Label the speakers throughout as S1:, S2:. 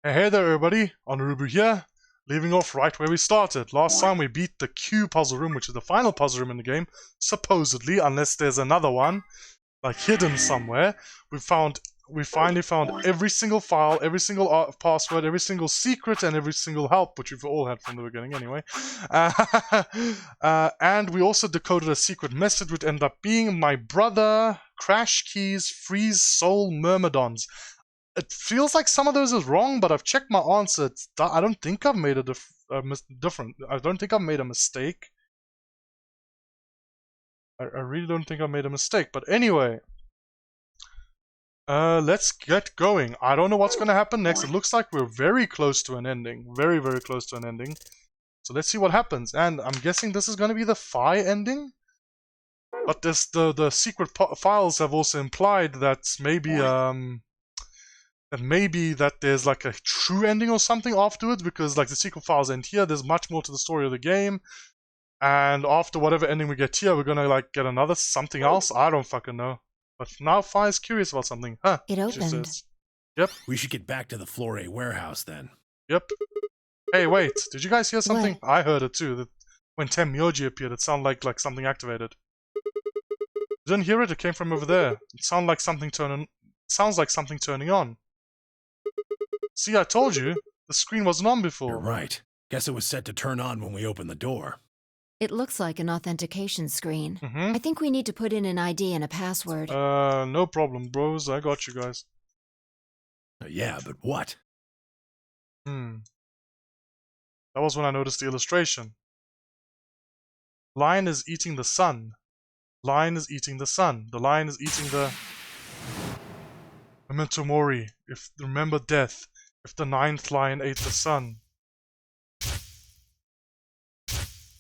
S1: Hey there everybody, Onurubu here, leaving off right where we started. Last time we beat the Q puzzle room, which is the final puzzle room in the game, supposedly, unless there's another one, like hidden somewhere. We finally found every single file, every single password, every single secret, and every single help, which we've all had from the beginning anyway. And we also decoded a secret message, which ended up being my brother, Crash Keys, Freeze Soul Myrmidons. It feels like some of those is wrong, but I've checked my answer. I don't think I've made a different. I don't think I've made a mistake. I really don't think I made a mistake. But anyway, let's get going. I don't know what's going to happen next. It looks like we're very close to an ending. Very, very close to an ending. So let's see what happens. And I'm guessing this is going to be the Phi ending. But the secret files have also implied that maybe that there's like a true ending or something afterwards, because like the secret files end here, there's much more to the story of the game, and after whatever ending we get here, we're gonna like get another something else. I don't fucking know. But now Fi's curious about something. Huh.
S2: It opened.
S1: Yep.
S3: We should get back to the Floor A warehouse then.
S1: Yep. Hey, wait. Did you guys hear something?
S2: What?
S1: I heard it too. That when Tenmyoji appeared, it sounded like something activated. You didn't hear it? It came from over there. It sounded like something turning. Sounds like something turning on. See, I told you. The screen wasn't on before.
S3: You're right. Guess it was set to turn on when we opened the door.
S2: It looks like an authentication screen.
S1: Mm-hmm.
S2: I think we need to put in an ID and a password.
S1: No problem, bros. I got you guys.
S3: Yeah, but what?
S1: That was when I noticed the illustration. Lion is eating the sun. Lion is eating the sun. The lion is eating the... Memento Mori. Remember death. If the 9th lion ate the sun.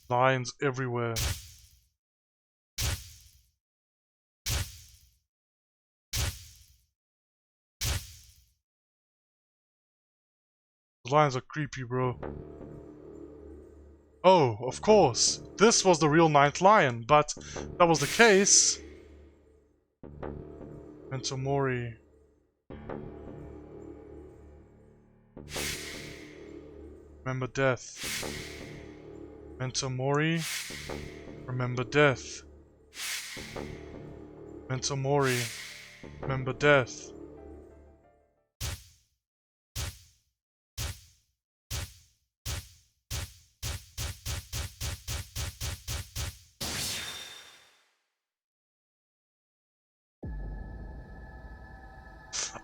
S1: Lions everywhere. The lions are creepy, bro. Oh, of course. This was the real 9th lion, but if that was the case... Memento Mori. Remember death. Memento Mori. Remember death. Memento Mori. Remember death.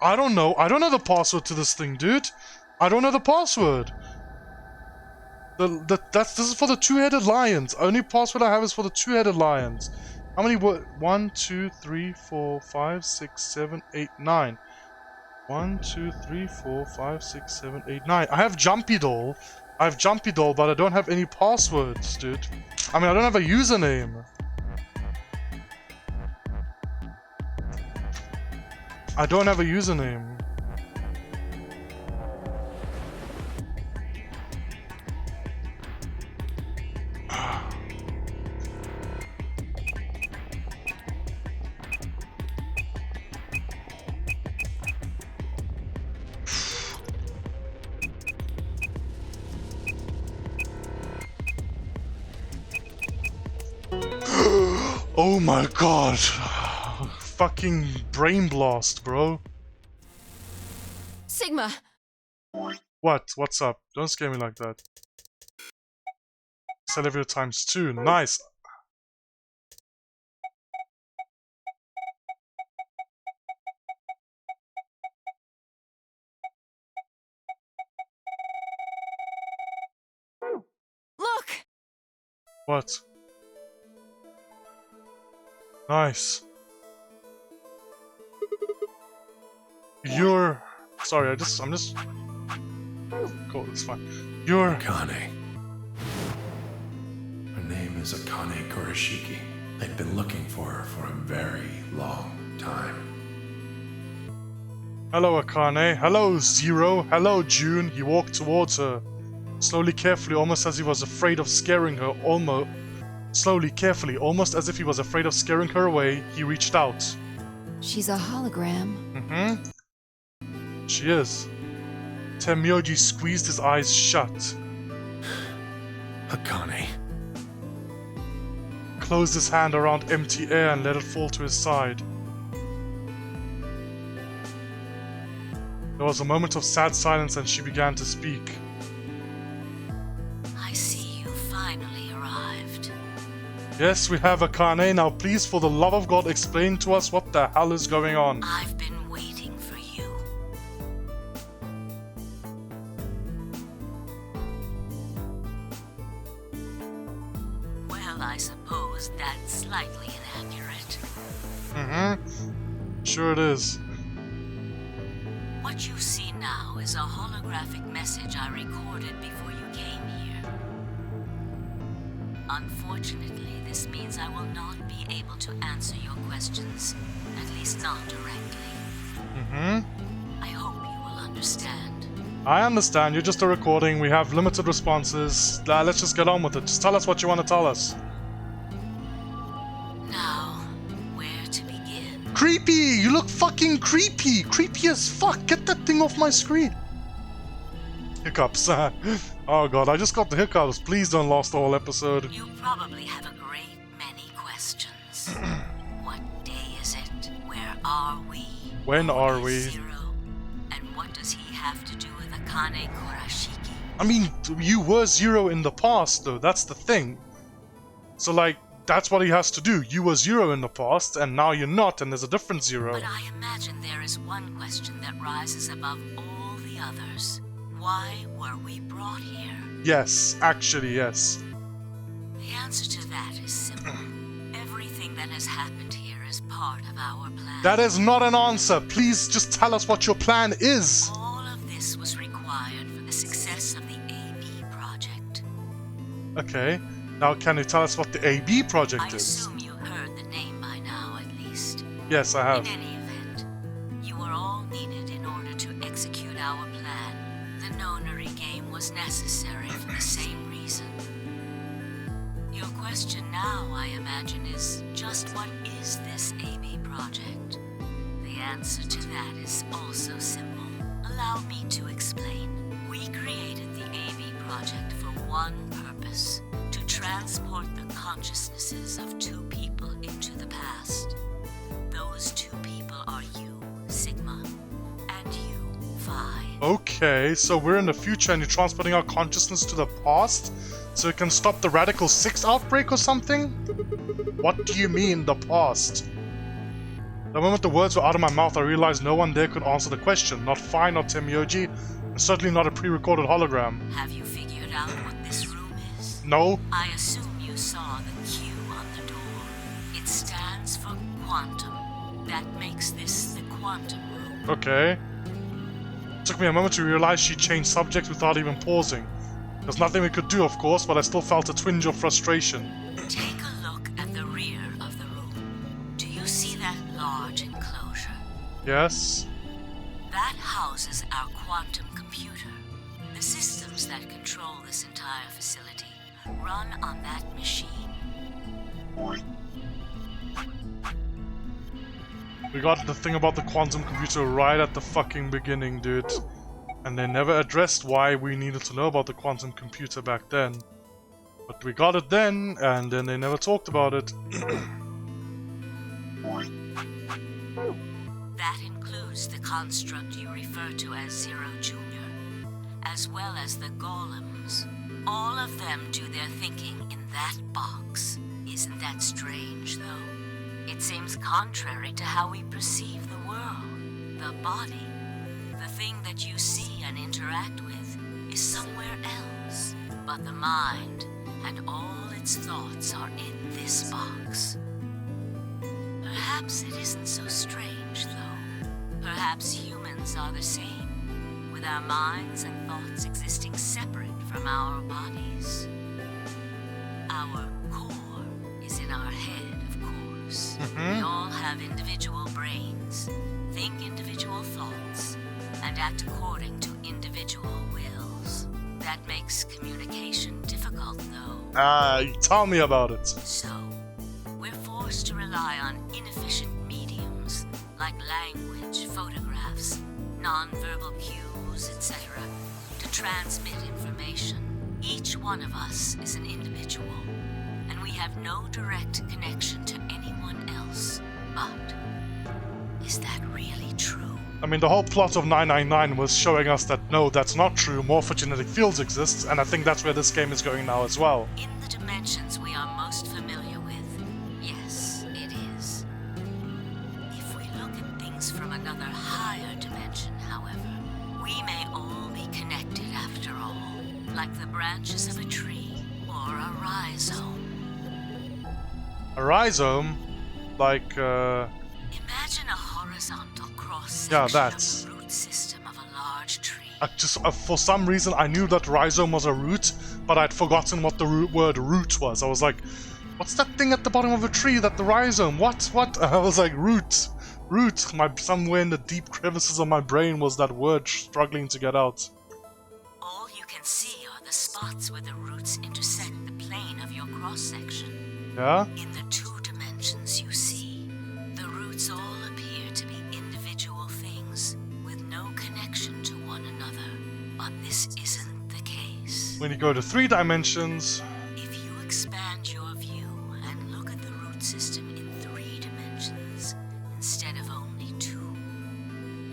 S1: I don't know. I don't know the password to this thing, dude. I don't know the password. This is for the two-headed lions. Only password I have is for the two-headed lions. How many were? 1, 2, 3, 4, 5, 6, 7, 8, 9. 1, 2, 3, 4, 5, 6, 7, 8, 9. I have Jumpy Doll. I have Jumpy Doll, but I don't have any passwords, dude. I mean, I don't have a username. I don't have a username. Oh my god. Fucking brain blast, bro.
S2: Sigma!
S1: What? What's up? Don't scare me like that. Cellular times 2. Nice.
S2: Look!
S1: What? Nice. You're... Sorry, I'm just... Cool, it's fine. You're...
S3: Akane. Her name is Akane Kurashiki. They've been looking for her for a very long time.
S1: Hello, Akane. Hello, Zero. Hello, June. He walked towards her. Slowly, carefully, almost as he was afraid of scaring her, Slowly, carefully, almost as if he was afraid of scaring her away, he reached out.
S2: She's a hologram.
S1: Mm-hmm. She is. Temyoji squeezed his eyes shut,
S3: Akane.
S1: closed his hand around empty air and let it fall to his side. There was a moment of sad silence and she began to speak.
S4: I see you finally arrived.
S1: Yes, we have Akane. Now please, for the love of God, explain to us what the hell is going on.
S4: I've been waiting for you. Well, I suppose that's slightly inaccurate.
S1: Sure it is.
S4: What you see now is a holographic message I recorded before you came here. Unfortunately, this means I will not be able to answer your questions, at least not directly. I hope you will understand.
S1: I understand. You're just a recording. We have limited responses. Let's just get on with it. Just tell us what you want to tell us.
S4: Now, where to begin?
S1: Creepy! You look fucking creepy! Creepy as fuck! Get that thing off my screen! Hiccups. Oh god, I just got the hiccups. Please don't last the whole episode.
S4: You probably have a great many questions. What day is it? Where are we?
S1: When are
S4: Who
S1: we?
S4: is Zero? And what does he have to do with Akane Kurashiki?
S1: I mean, you were Zero in the past, though. That's the thing. So, like, that's what he has to do. You were Zero in the past, and now you're not, and there's a different Zero.
S4: But I imagine there is one question that rises above all the others. Why were we brought here?
S1: Yes, actually, yes.
S4: The answer to that is simple. Everything that has happened here is part of our plan.
S1: That is not an answer. Please just tell us what your plan is.
S4: All of this was required for the success of the AB project.
S1: Okay. Now, can you tell us what the AB
S4: I
S1: project is?
S4: assume you heard the name by now, at least.
S1: Yes, I have.
S4: In any event, you were all needed in order to execute our plan. The Nonary game was necessary for the same reason. Your question now, I imagine, is just what is this AB project? The answer to that is also simple. Allow me to explain. We created the AB project for one purpose: to transport the consciousnesses of two people into the past. Those two people are you, Sigma, and you, Phi.
S1: Okay, so we're in the future and you're transporting our consciousness to the past so it can stop the Radical 6 outbreak or something? What do you mean, the past? The moment the words were out of my mouth, I realized no one there could answer the question. Not Phi, not Temyoji, and certainly not a pre-recorded hologram.
S4: Have you figured out what this room is?
S1: No?
S4: I assume you saw the Q on the door. It stands for quantum. That makes this the quantum room.
S1: Okay. It took me a moment to realize she changed subject without even pausing. There's nothing we could do, of course, but I still felt a twinge of frustration.
S4: Take a look at the rear of the room. Do you see that large enclosure?
S1: Yes?
S4: That houses our quantum computer. The systems that control this entire facility run on that machine.
S1: We got the thing about the quantum computer right at the fucking beginning, dude. And they never addressed why we needed to know about the quantum computer back then. But we got it then, and then they never talked about it.
S4: That includes the construct you refer to as Zero Junior, as well as the golems. All of them do their thinking in that box. Isn't that strange, though? It seems contrary to how we perceive the world. The body, the thing that you see and interact with, is somewhere else. But the mind and all its thoughts are in this box. Perhaps it isn't so strange, though. Perhaps humans are the same, with our minds and thoughts existing separate from our bodies. Our core is in our head, of course. We all have individual brains, think individual thoughts, and act according to individual wills. That makes communication difficult, though.
S1: Tell me about it.
S4: So, we're forced to rely on inefficient mediums like language, photographs, nonverbal cues, radios, etc., to transmit information. Each one of us is an individual, and we have no direct connection to anyone else. But is that really true?
S1: I mean, the whole plot of 999 was showing us that no, that's not true. Morphogenetic fields exist, and I think that's where this game is going now as well.
S4: In the dimensions we are most familiar with, yes, it is. If we look at things from another higher dimension, however, we may all be connected after all, like the branches of a tree or a rhizome.
S1: A rhizome? Like,
S4: Imagine a horizontal cross-section
S1: yeah, that's...
S4: of the root system of a large tree.
S1: For some reason, I knew that rhizome was a root, but I'd forgotten what the word root was. I was like, what's that thing at the bottom of a tree? That the rhizome? What? I was like, root. Somewhere in the deep crevices of my brain was that word struggling to get out.
S4: All you can see are the spots where the roots intersect the plane of your cross-section.
S1: Yeah?
S4: In the 2 dimensions you see, the roots all appear to be individual things with no connection to one another. But this isn't the case.
S1: When you go to 3 dimensions...
S4: If you expand your view and look at the root system in 3 dimensions instead of only 2,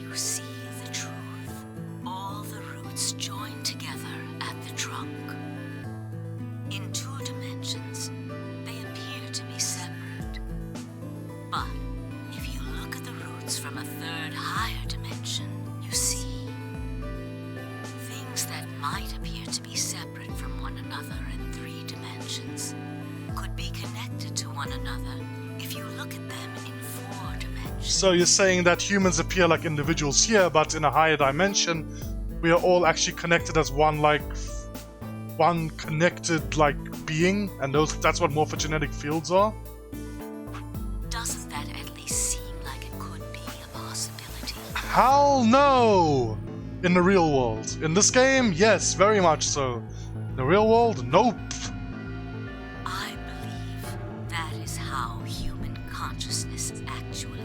S4: you see the truth. All the roots join together at the trunk. In 2 dimensions, they appear to be separate. But if you look at the roots from a 3rd higher dimension, you see things that might appear to be separate from one another in 3 dimensions could be connected to one another if you look at them in 4 dimensions.
S1: So you're saying that humans appear like individuals here, but in a higher dimension, we are all actually connected as one connected, being, and that's what morphogenetic fields are?
S4: Doesn't that at least seem like it could be a possibility?
S1: Hell no! In the real world. In this game, yes, very much so. In the real world, nope.
S4: I believe that is how human consciousness actually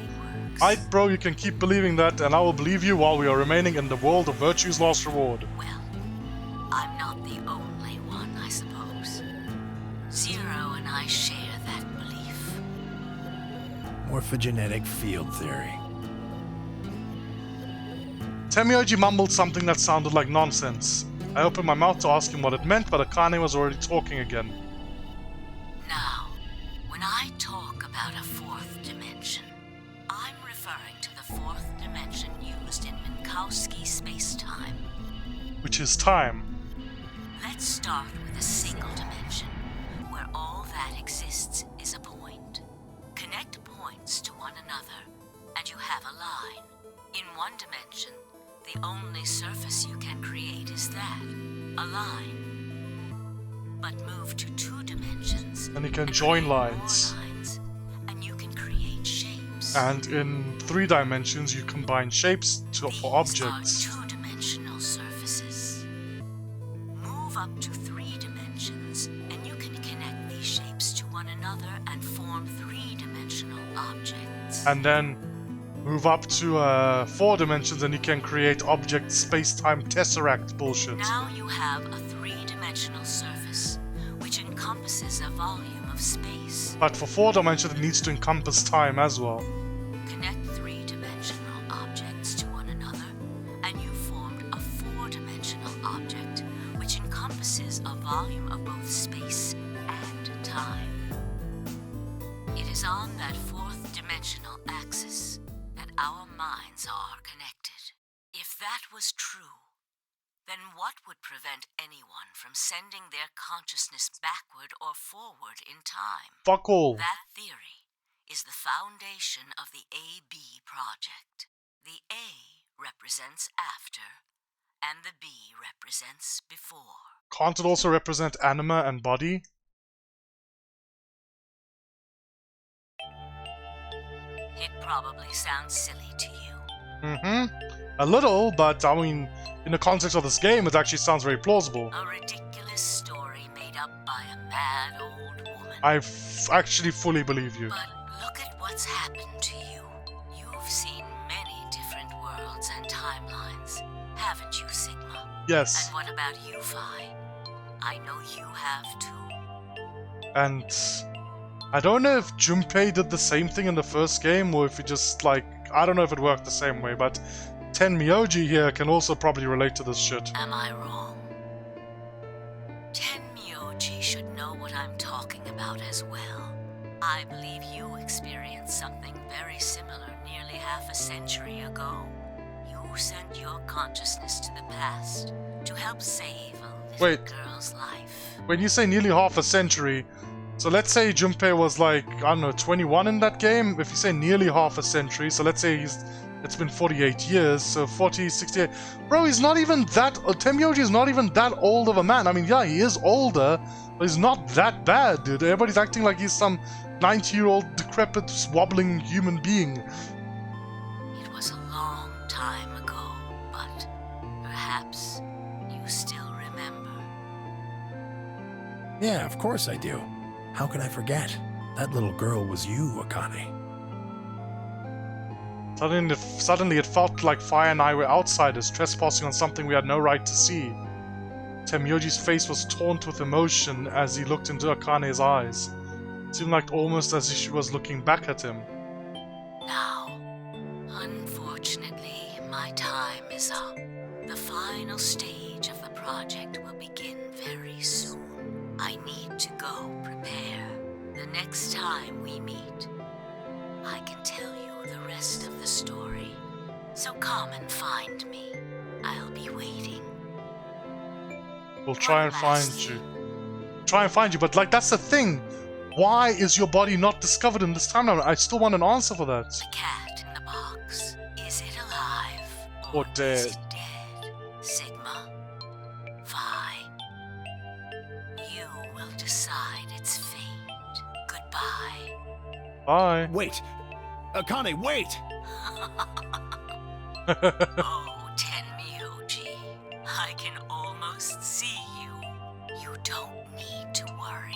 S4: works.
S1: Bro, you can keep believing that, and I will believe you while we are remaining in the world of Virtue's Last Reward.
S4: Well, I'm not the only one, I suppose. Zero and I share that belief.
S3: Morphogenetic field theory.
S1: Temioji mumbled something that sounded like nonsense. I opened my mouth to ask him what it meant, but Akane was already talking again.
S4: Now, when I talk about a 4th dimension, I'm referring to the 4th dimension used in Minkowski space-time.
S1: Which is time.
S4: Let's start with a single dimension, where all that exists is a point. Connect points to one another, and you have a line. In 1 dimension, the only surface you can create is that, a line. But move to 2 dimensions,
S1: And you can join lines.
S4: and you can create shapes.
S1: And in 3 dimensions, you combine shapes for objects.
S4: These are 2-dimensional surfaces. Move up to 3 dimensions, and you can connect these shapes to one another and form 3-dimensional objects.
S1: And then move up to 4 dimensions and you can create object space-time tesseract bullshit.
S4: Now you have a 3-dimensional surface, which encompasses a volume of space.
S1: But for 4 dimensions, it needs to encompass time as well.
S4: Connect 3-dimensional objects to one another, and you formed a 4-dimensional object, which encompasses a volume of both space and time. It is on that 4th dimensional axis that our minds are connected. If that was true, then what would prevent anyone from sending their consciousness backward or forward in time?
S1: Fuck all.
S4: That theory is the foundation of the AB project. The A represents after, and the B represents before.
S1: Can't it also represent anima and body?
S4: It probably sounds silly to you.
S1: A little, but I mean, in the context of this game, it actually sounds very plausible.
S4: A ridiculous story made up by a mad old woman.
S1: I actually fully believe you.
S4: But look at what's happened to you. You've seen many different worlds and timelines. haven't you, Sigma?
S1: Yes.
S4: And what about you, Phi? I know you have too.
S1: And I don't know if Junpei did the same thing in the first game, or if he just, like, I don't know if it worked the same way, but Tenmyoji here can also probably relate to this shit.
S4: Am I wrong? Tenmyoji should know what I'm talking about as well. I believe you experienced something very similar nearly half a century ago. You sent your consciousness to the past to help save a little
S1: Wait.
S4: girl's life.
S1: When you say nearly half a century, so let's say Junpei was like, I don't know, 21 in that game. If you say nearly half a century, so let's say it's been 48 years, so 40, 68. Bro, he's not even that, Tenmyoji is not even that old of a man. I mean, yeah, he is older, but he's not that bad, dude. Everybody's acting like he's some 90-year-old decrepit, wobbling human being.
S4: It was a long time ago, but perhaps you still remember.
S3: Yeah, of course I do. How could I forget? That little girl was you, Akane.
S1: Suddenly it felt like Phi and I were outsiders, trespassing on something we had no right to see. Tenmyoji's face was taunt with emotion as he looked into Akane's eyes. It seemed like almost as if she was looking back at him.
S4: Now, unfortunately, my time is up. The final stage of the project will begin very soon. I need to go prepare. The next time we meet, I can tell you the rest of the story. So come and find me. I'll be waiting.
S1: We'll try and find you. Try and find you, but like that's the thing. Why is your body not discovered in this timeline? I still want an answer for that.
S4: The cat in the box. Is it alive?
S1: Or dead?
S4: Is it dead? Sigma? Phi? You will decide its fate. Goodbye.
S1: Bye.
S3: Wait! Akane, wait!
S4: Oh, Tenmyoji. I can almost see you. You don't need to worry.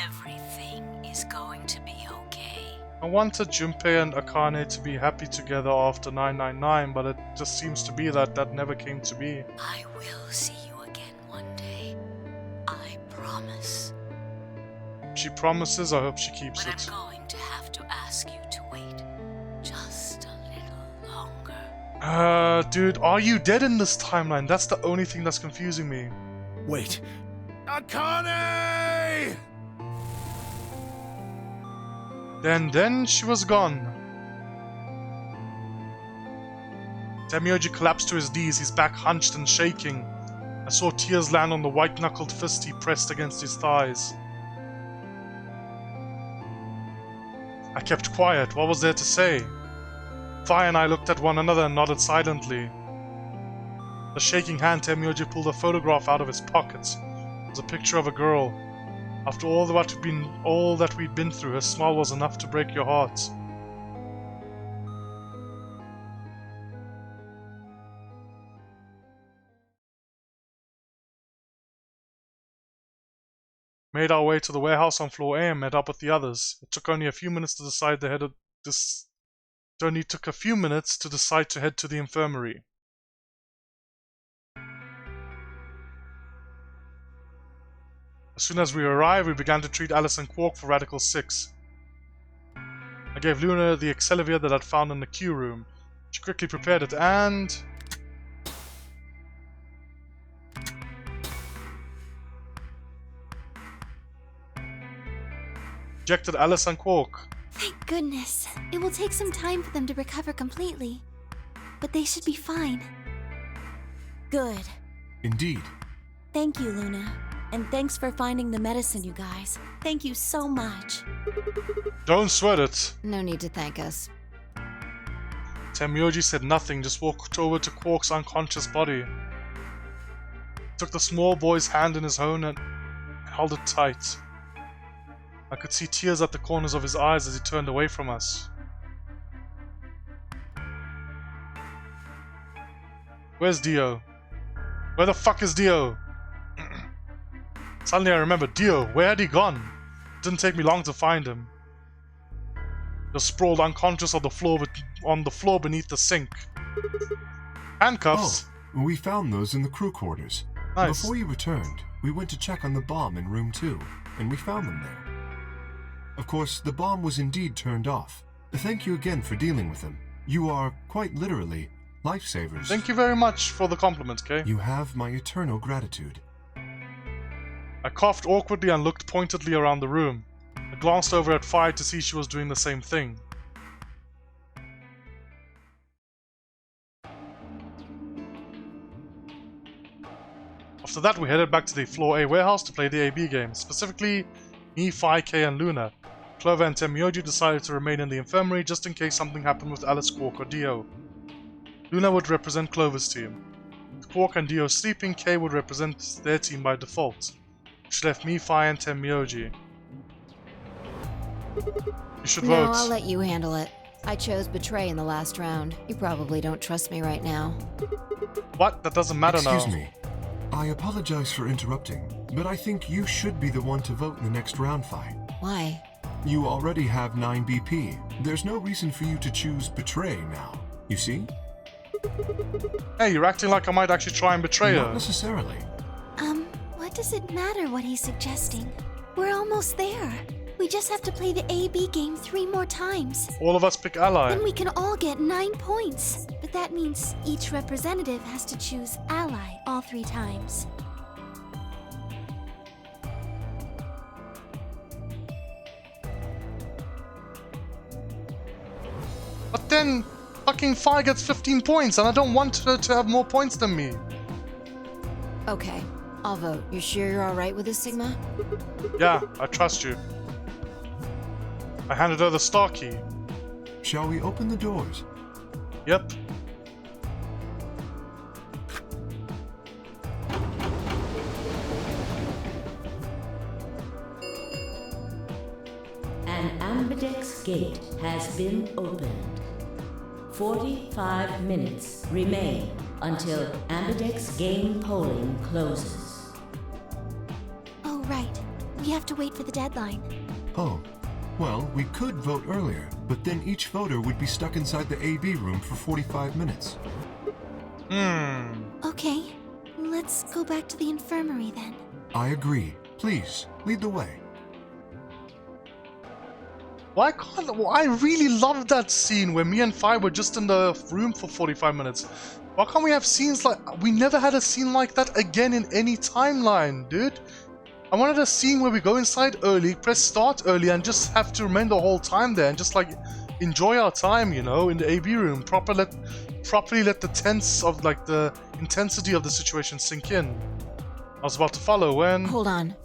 S4: Everything is going to be okay.
S1: I wanted Junpei and Akane to be happy together after 999, but it just seems to be that that never came to be.
S4: I will see you again one day. I promise.
S1: She promises, I hope she keeps
S4: But
S1: it.
S4: I'm going to have to ask you to wait just a little longer.
S1: Dude, are you dead in this timeline? That's the only thing that's confusing me.
S3: Wait! Akane!
S1: Then she was gone. Tenmyoji collapsed to his knees, his back hunched and shaking. I saw tears land on the white-knuckled fist he pressed against his thighs. I kept quiet. What was there to say? Phi and I looked at one another and nodded silently. The shaking hand, Tenmyoji pulled a photograph out of his pocket. It was a picture of a girl. After all that we'd been through, her smile was enough to break your heart. Made our way to the warehouse on floor A and met up with the others. It took only a few minutes to decide to head to the infirmary. As soon as we arrived, we began to treat Alice and Quark for Radical 6. I gave Luna the Accelivir that I'd found in the Q room. She quickly prepared it and... injected Alice and Quark.
S5: Thank goodness. It will take some time for them to recover completely. But they should be fine. Good.
S3: Indeed.
S5: Thank you, Luna. And thanks for finding the medicine, you guys. Thank you so much.
S1: Don't sweat it.
S2: No need to thank us.
S1: Tenmyoji said nothing, just walked over to Quark's unconscious body. Took the small boy's hand in his own and held it tight. I could see tears at the corners of his eyes as he turned away from us. Where's Dio? Where the fuck is Dio? Suddenly I remembered, Dio, where had he gone? It didn't take me long to find him. He was sprawled unconscious on the floor beneath the sink. Handcuffs?
S3: Oh,
S6: We found those in the crew quarters.
S1: Nice.
S6: Before you returned, we went to check on the bomb in room 2, and we found them there. Of course, the bomb was indeed turned off. Thank you again for dealing with them. You are, quite literally, lifesavers.
S1: Thank you very much for the compliment, Kay.
S6: You have my eternal gratitude.
S1: I coughed awkwardly and looked pointedly around the room. I glanced over at Fi to see she was doing the same thing. After that, we headed back to the Floor A warehouse to play the AB game, specifically me, Fi, Kay, and Luna. Clover and Temioji decided to remain in the infirmary just in case something happened with Alice, Quark, or Dio. Luna would represent Clover's team. With Quark and Dio sleeping, Kay would represent their team by default, which left me, Fi, and Temioji. You should
S2: No,
S1: vote.
S2: I'll let you handle it. I chose Betray in the last round. You probably don't trust me right now.
S1: What? That doesn't matter now.
S6: Excuse me. I apologize for interrupting, but I think you should be the one to vote in the next round fight.
S2: Why?
S6: You already have 9 BP. There's no reason for you to choose Betray now. You see?
S1: Hey, you're acting like I might actually try and betray
S6: Not
S1: her.
S6: necessarily.
S5: What does it matter what he's suggesting? We're almost there. We just have to play the AB game 3 more times.
S1: All of us pick ally.
S5: Then we can all get 9 points. But that means each representative has to choose ally all 3 times.
S1: But then, fucking Fi gets 15 points, and I don't want her to have more points than me.
S2: Okay, I'll vote. You sure you're alright with this, Sigma?
S1: Yeah, I trust you. I handed her the star key.
S6: Shall we open the doors?
S1: Yep.
S4: An ambidex gate has been opened. 45 minutes remain until ambidex game polling closes.
S5: Oh, right. We have to wait for the deadline.
S6: Oh. Well, we could vote earlier, but then each voter would be stuck inside the AB room for 45 minutes.
S5: Okay, let's go back to the infirmary then.
S6: I agree. Please, lead the way.
S1: Why can't... Well, I really love that scene where me and Fi were just in the room for 45 minutes. Why can't we have scenes like... We never had a scene like that again in any timeline, dude. I wanted a scene where we go inside early, press start early, and just have to remain the whole time there and just like enjoy our time, you know, in the AB room. Properly let the tense of like the intensity of the situation sink in. I was about to follow when...
S2: Hold on.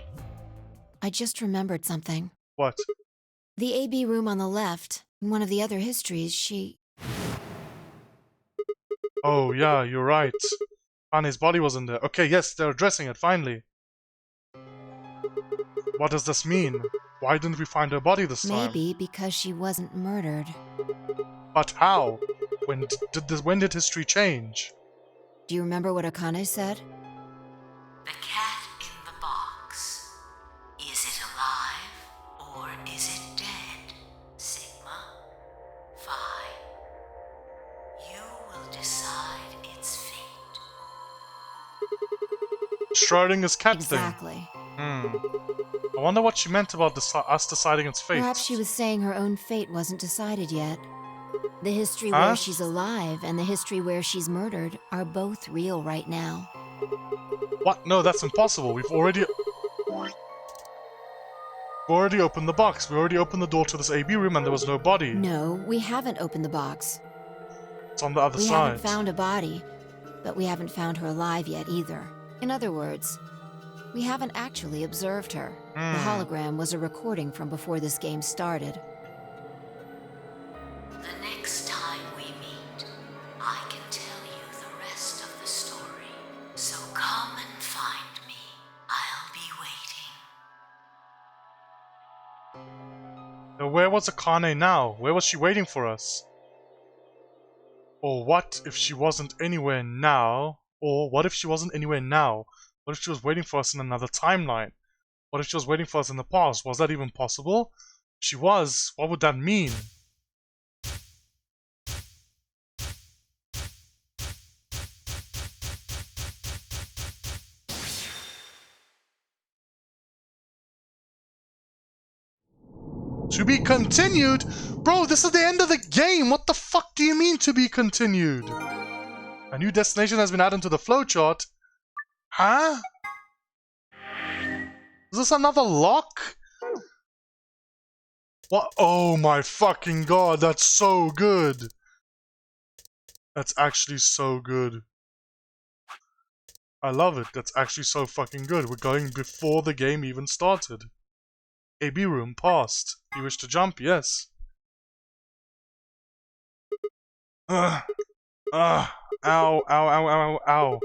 S2: I just remembered something.
S1: What?
S2: The AB room on the left, in one of the other histories, she...
S1: Oh yeah, you're right. Anne's body was in there. Okay, yes, they're addressing it, finally. What does this mean? Why didn't we find her body this time?
S2: Maybe because she wasn't murdered.
S1: But how? When did history change?
S2: Do you remember what Akane said?
S4: The cat in the box. Is it alive or is it dead? Sigma? Phi? You will decide its fate.
S1: Schrodinger's cat
S2: Exactly.
S1: thing. I wonder what she meant about us deciding its fate.
S2: Perhaps she was saying her own fate wasn't decided yet. The history
S1: Huh?
S2: where she's alive and the history where she's murdered are both real right now.
S1: What? No, that's impossible. We've already opened the box. We already opened the door to this AB room and there was no body.
S2: No, we haven't opened the box.
S1: It's on the other
S2: We
S1: side.
S2: haven't found a body, but we haven't found her alive yet either. In other words, we haven't actually observed her. The hologram was a recording from before this game started.
S4: The next time we meet, I can tell you the rest of the story. So come and find me. I'll be waiting.
S1: Now, where was Akane now? Where was she waiting for us? Or what if she wasn't anywhere now? Or what if she wasn't anywhere now? What if she was waiting for us in another timeline? What if she was waiting for us in the past? Was that even possible? If she was, what would that mean? To be continued? Bro, this is the end of the game! What the fuck do you mean to be continued? A new destination has been added to the flowchart. Huh? Is this another lock? What? Oh my fucking god, that's so good! That's actually so good. I love it. That's actually so fucking good. We're going before the game even started. AB room, passed. You wish to jump? Yes. Ow, ow, ow, ow, ow, ow.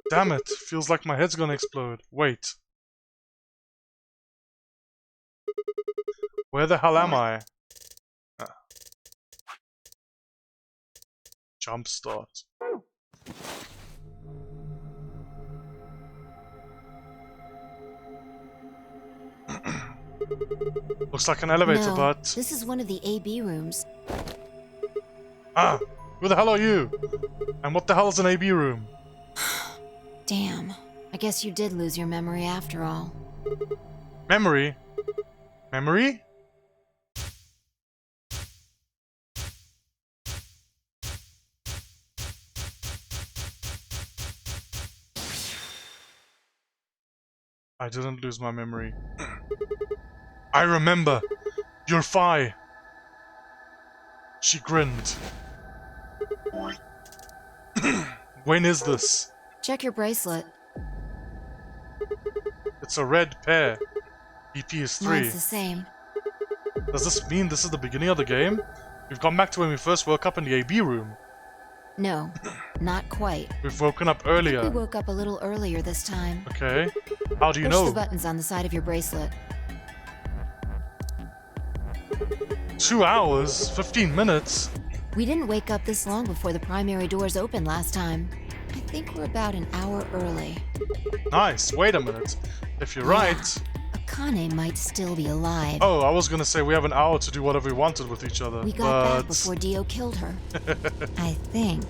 S1: Damn it. Feels like my head's gonna explode. Wait. Where the hell am I? Jump start. Looks like an elevator,
S2: No,
S1: but...
S2: this is one of the AB rooms.
S1: Ah! Who the hell are you? And what the hell is an AB room?
S2: Damn. I guess you did lose your memory after all.
S1: Memory? Memory? I didn't lose my memory. I remember! You're Fi! She grinned. When is this?
S2: Check your bracelet.
S1: It's a red pair. BP is 3.
S2: Mine's the same.
S1: Does this mean this is the beginning of the game? We've gone back to when we first woke up in the AB room.
S2: No, not quite.
S1: We've woken up
S2: We
S1: earlier.
S2: woke up a little earlier this time.
S1: Okay. How do you
S2: Push
S1: know?
S2: the buttons on the side of your bracelet.
S1: 2 hours? 15 minutes?
S2: We didn't wake up this long before the primary doors opened last time. I think we're about an hour early.
S1: Nice. Wait a minute. If you're right...
S2: Akane might still be alive.
S1: Oh, I was gonna say we have an hour to do whatever we wanted with each other.
S2: We got back
S1: but
S2: before Dio killed her. I think.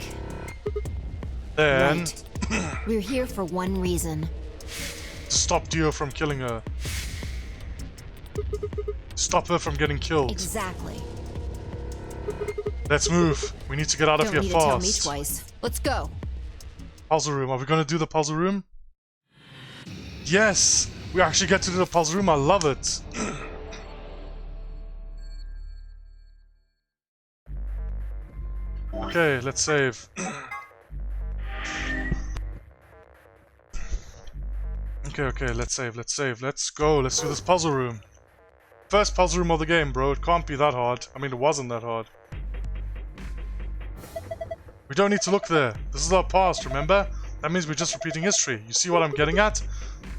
S1: then...
S2: Right. We're here for one reason.
S1: Stop Dio from killing her. Stop her from getting killed.
S2: Exactly.
S1: Let's move. We need to get out of
S2: Don't
S1: here
S2: need to tell me
S1: fast.
S2: twice. Let's go.
S1: Puzzle room. Are we gonna do the puzzle room? Yes! We actually get to do the puzzle room. I love it. Okay, let's save. Okay, let's save, let's go, let's do this puzzle room. First puzzle room of the game, bro, it can't be that hard. I mean, it wasn't that hard. We don't need to look there. This is our past, remember? That means we're just repeating history. You see what I'm getting at?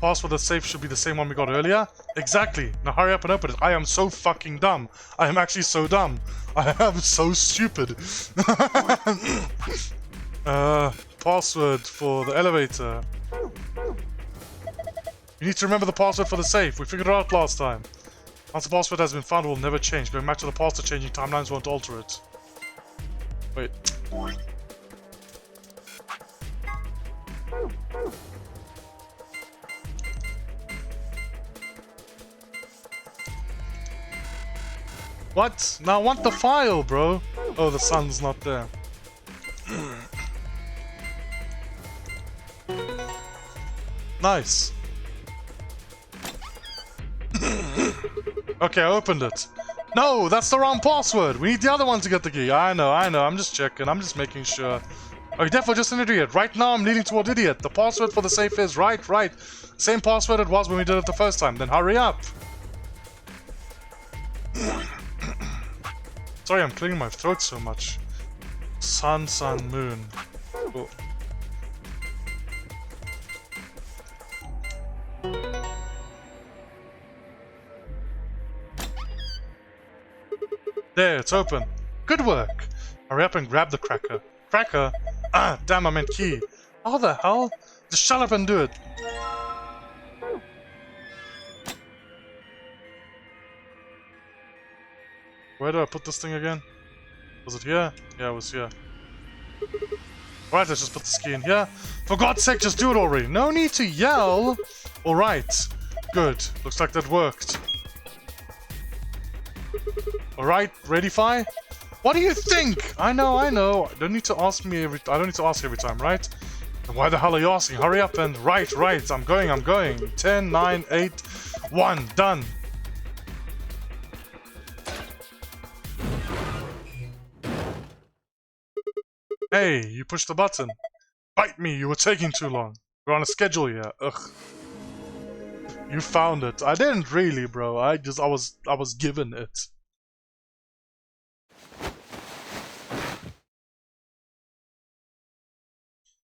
S1: Password that's safe should be the same one we got earlier. Exactly. Now hurry up and open it. I am so fucking dumb. I am actually so dumb. I am so stupid. Password for the elevator. You need to remember the password for the safe. We figured it out last time. Once the password has been found, it will never change. Going back to the past or changing timelines won't alter it. Wait. What? Now I want the file, bro. Oh, the sun's not there. Nice. Okay, I opened it. No, that's the wrong password. We need the other one to get the key. I know. I'm just checking. I'm just making sure. Oh, you're definitely just an idiot. Right now, I'm leaning toward idiot. The password for the safe is right. Same password it was when we did it the first time. Then hurry up. Sorry, I'm clearing my throat so much. Sun, moon. Cool. There, it's open. Good work. Hurry up and grab the cracker. Cracker? Ah, damn, I meant key. How the hell? Just shut up and do it. Where do I put this thing again? Was it here? Yeah, it was here. Alright, let's just put this key in here. For God's sake, just do it already. No need to yell. Alright. Good. Looks like that worked. Alright, ready, Fi? What do you think? I know. I don't need to ask every time, right? Then why the hell are you asking? Hurry up and right. I'm going. 10, 9, 8, 1, done. Hey, you pushed the button. Bite me, you were taking too long. We're on a schedule here. Ugh. You found it. I didn't really, bro. I was given it.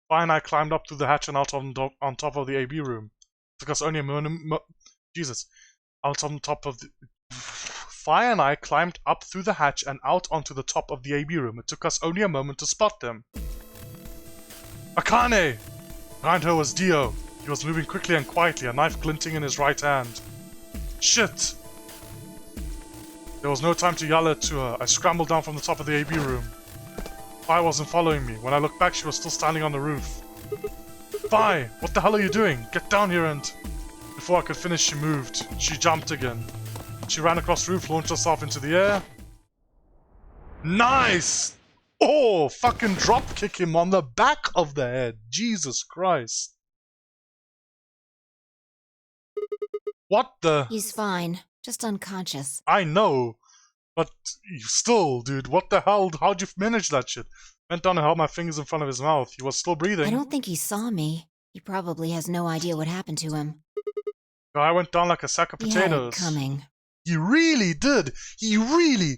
S1: Fine, I climbed up through the hatch and out on top of the AB room. It took us only a moment. Jesus. Out on top of the. Fire and I climbed up through the hatch and out onto the top of the AB room. It took us only a moment to spot them. Akane! Behind her was Dio. He was moving quickly and quietly, a knife glinting in his right hand. Shit! There was no time to yell it to her. I scrambled down from the top of the AB room. Fi wasn't following me. When I looked back, she was still standing on the roof. Fi! What the hell are you doing? Get down here and... Before I could finish, she moved. She jumped again. She ran across the roof, launched herself into the air. Nice! Oh, fucking drop kick him on the back of the head. Jesus Christ. What the...
S2: He's fine. Just unconscious.
S1: I know. But still, dude, what the hell? How'd you manage that shit? Bent down and held my fingers in front of his mouth. He was still breathing.
S2: I don't think he saw me. He probably has no idea what happened to him.
S1: I went down like a sack of
S2: He had it
S1: potatoes.
S2: coming.
S1: He really did. He really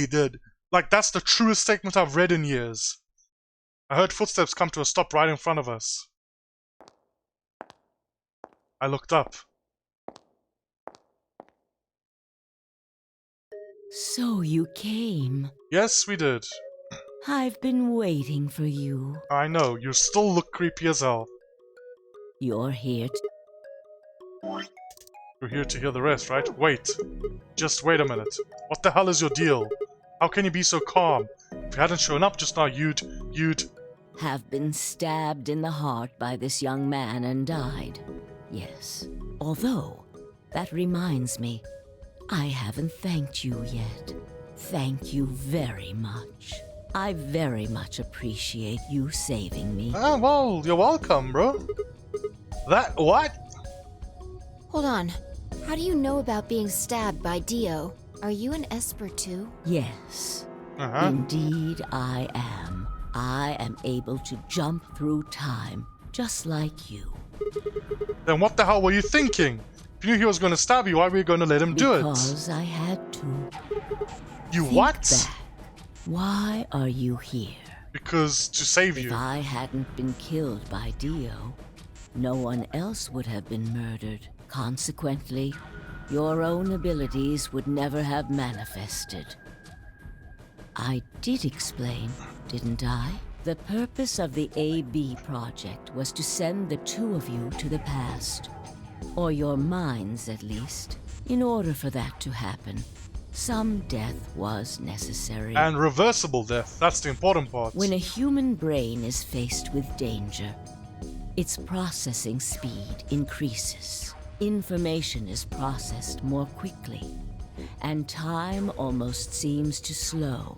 S1: did. Like, that's the truest statement I've read in years. I heard footsteps come to a stop right in front of us. I looked up.
S4: So you came.
S1: Yes, we did.
S4: I've been waiting for you.
S1: I know, you still look creepy as hell.
S4: You're here
S1: You're here to hear the rest, right? Wait. Just wait a minute. What the hell is your deal? How can you be so calm? If you hadn't shown up just now, you'd...
S4: have been stabbed in the heart by this young man and died. Yes. Although, that reminds me, I haven't thanked you yet. Thank you very much. I very much appreciate you saving me.
S1: Ah, well, you're welcome, bro. That... what?
S2: Hold on. How do you know about being stabbed by Dio? Are you an Esper too?
S4: Yes.
S1: Uh-huh.
S4: Indeed, I am. I am able to jump through time, just like you.
S1: Then what the hell were you thinking? If you knew he was going to stab you, why were you going to let him do it?
S4: Because I had to.
S1: You
S4: Think
S1: what?
S4: back. Why are you here?
S1: Because to save
S4: If
S1: you.
S4: I hadn't been killed by Dio, no one else would have been murdered. Consequently, your own abilities would never have manifested. I did explain, didn't I? The purpose of the AB project was to send the two of you to the past. Or your minds, at least. In order for that to happen, some death was necessary.
S1: And reversible death. That's the important part.
S4: When a human brain is faced with danger, its processing speed increases. Information is processed more quickly, and time almost seems to slow.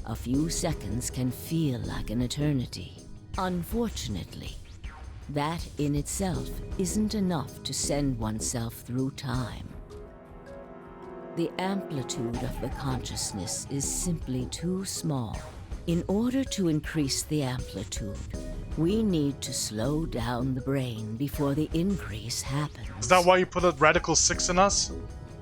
S4: A few seconds can feel like an eternity. Unfortunately, that in itself isn't enough to send oneself through time. The amplitude of the consciousness is simply too small. In order to increase the amplitude, we need to slow down the brain before the increase happens.
S1: Is that why you put a radical 6 in us?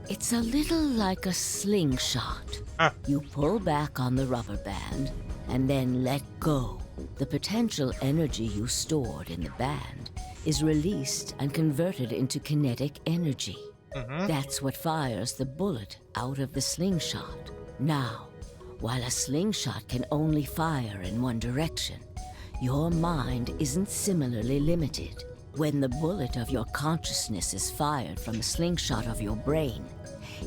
S4: It's a little like a slingshot.
S1: Huh.
S4: You pull back on the rubber band and then let go. The potential energy you stored in the band is released and converted into kinetic energy. That's what fires the bullet out of the slingshot. Now, while a slingshot can only fire in one direction, your mind isn't similarly limited. When the bullet of your consciousness is fired from the slingshot of your brain,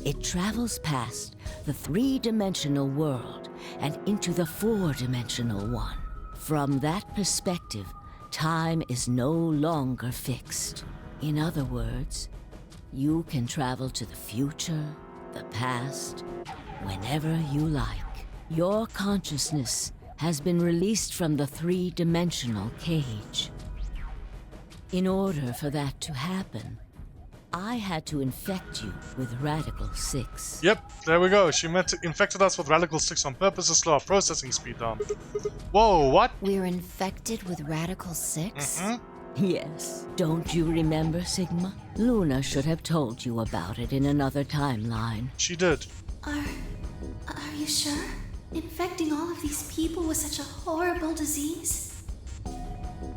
S4: it travels past the three-dimensional world and into the four-dimensional one. From that perspective, time is no longer fixed. In other words, you can travel to the future, the past whenever you like. Your consciousness has been released from the three-dimensional cage. In order for that to happen, I had to infect you with Radical 6.
S1: Yep, there we go. She infected us with Radical 6 on purpose to slow our processing speed down. Whoa, what?
S2: We're infected with Radical 6?
S4: Yes. Don't you remember, Sigma? Luna should have told you about it in another timeline.
S1: She did.
S5: Are you sure? Infecting all of these people with such a horrible disease?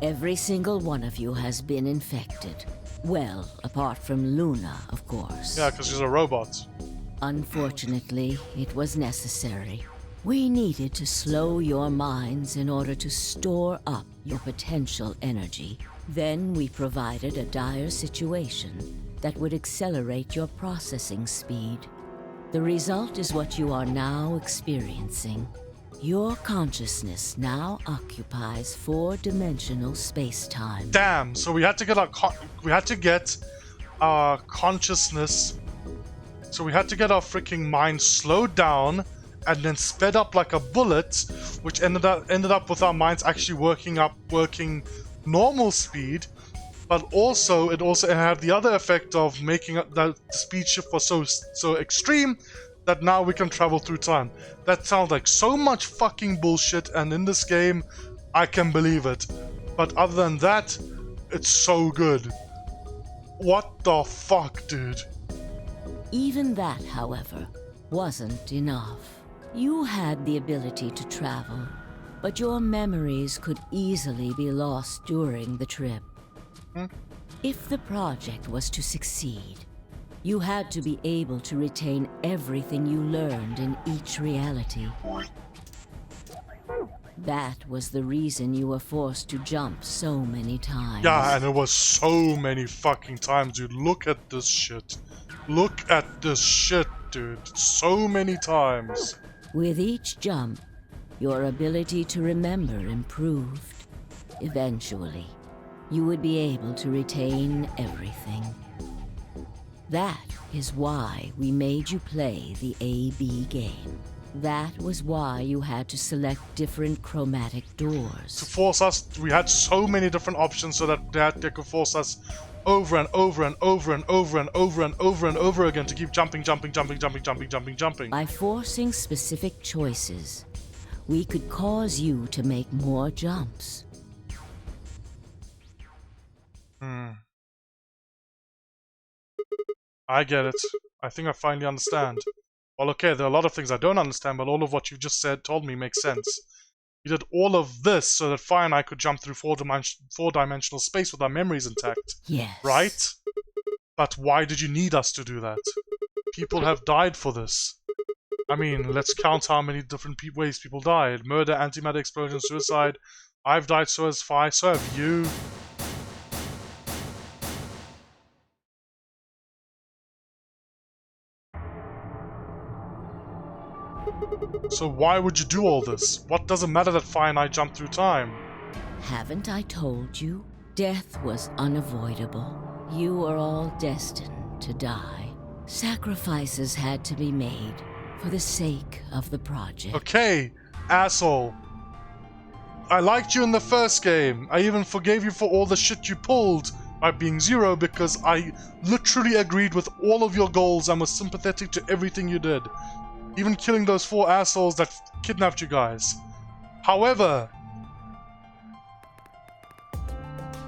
S4: Every single one of you has been infected. Well, apart from Luna, of course.
S1: Yeah, because she's a robot.
S4: Unfortunately, it was necessary. We needed to slow your minds in order to store up your potential energy. Then we provided a dire situation that would accelerate your processing speed. The result is what you are now experiencing. Your consciousness now occupies four-dimensional space-time.
S1: Damn! So we had to get our consciousness. So we had to get our freaking mind slowed down and then sped up like a bullet, which ended up with our minds actually working normal speed. But also, it had the other effect of making the speed shift was so extreme that now we can travel through time. That sounds like so much fucking bullshit, and in this game, I can believe it. But other than that, it's so good. What the fuck, dude?
S4: Even that, however, wasn't enough. You had the ability to travel, but your memories could easily be lost during the trip. If the project was to succeed, you had to be able to retain everything you learned in each reality. That was the reason you were forced to jump so many times.
S1: Yeah, and it was so many fucking times, dude. Look at this shit. Look at this shit, dude. So many times.
S4: With each jump, your ability to remember improved. Eventually, you would be able to retain everything. That is why we made you play the A-B game. That was why you had to select different chromatic doors.
S1: To force us, we had so many different options so that they could force us over and over and over and over and over and over and over again to keep jumping.
S4: By forcing specific choices, we could cause you to make more jumps.
S1: I get it. I think I finally understand. Well, okay, there are a lot of things I don't understand, but all of what you just told me makes sense. You did all of this so that Fi and I could jump through four-dimensional space with our memories intact.
S4: Yes.
S1: Right? But why did you need us to do that? People have died for this. I mean, let's count how many different ways people died. Murder, antimatter explosion, suicide. I've died, so has Fi, so have you. So why would you do all this? What does it matter that Fi and I jumped through time?
S4: Haven't I told you? Death was unavoidable. You were all destined to die. Sacrifices had to be made for the sake of the project.
S1: Okay, asshole. I liked you in the first game. I even forgave you for all the shit you pulled by being Zero because I literally agreed with all of your goals and was sympathetic to everything you did. Even killing those 4 assholes that kidnapped you guys. However...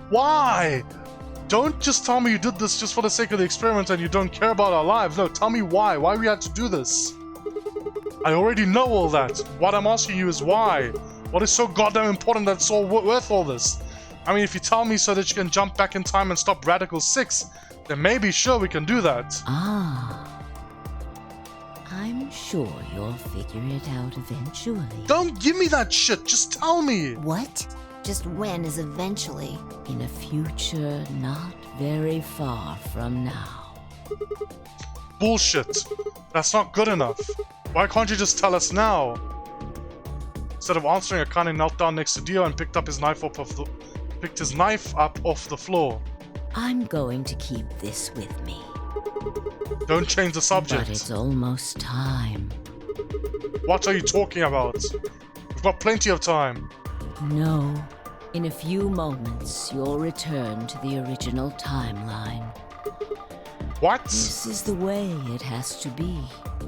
S1: Why? Don't just tell me you did this just for the sake of the experiment and you don't care about our lives. No, tell me why. Why we had to do this. I already know all that. What I'm asking you is why. What is so goddamn important that it's all worth all this? I mean, if you tell me so that you can jump back in time and stop Radical 6, then maybe sure we can do that.
S4: Ah. I'm sure you'll figure it out eventually.
S1: Don't give me that shit, just tell me!
S2: What? Just when is eventually?
S4: In a future not very far from now.
S1: Bullshit. That's not good enough. Why can't you just tell us now? Instead of answering, Akane knelt down next to Dio and picked his knife up off the floor.
S4: I'm going to keep this with me.
S1: Don't change the
S4: But
S1: subject.
S4: it's almost time.
S1: What are you talking about? We've got plenty of time.
S4: No. In a few moments, you'll return to the original timeline.
S1: What?
S4: This is the way it has to be.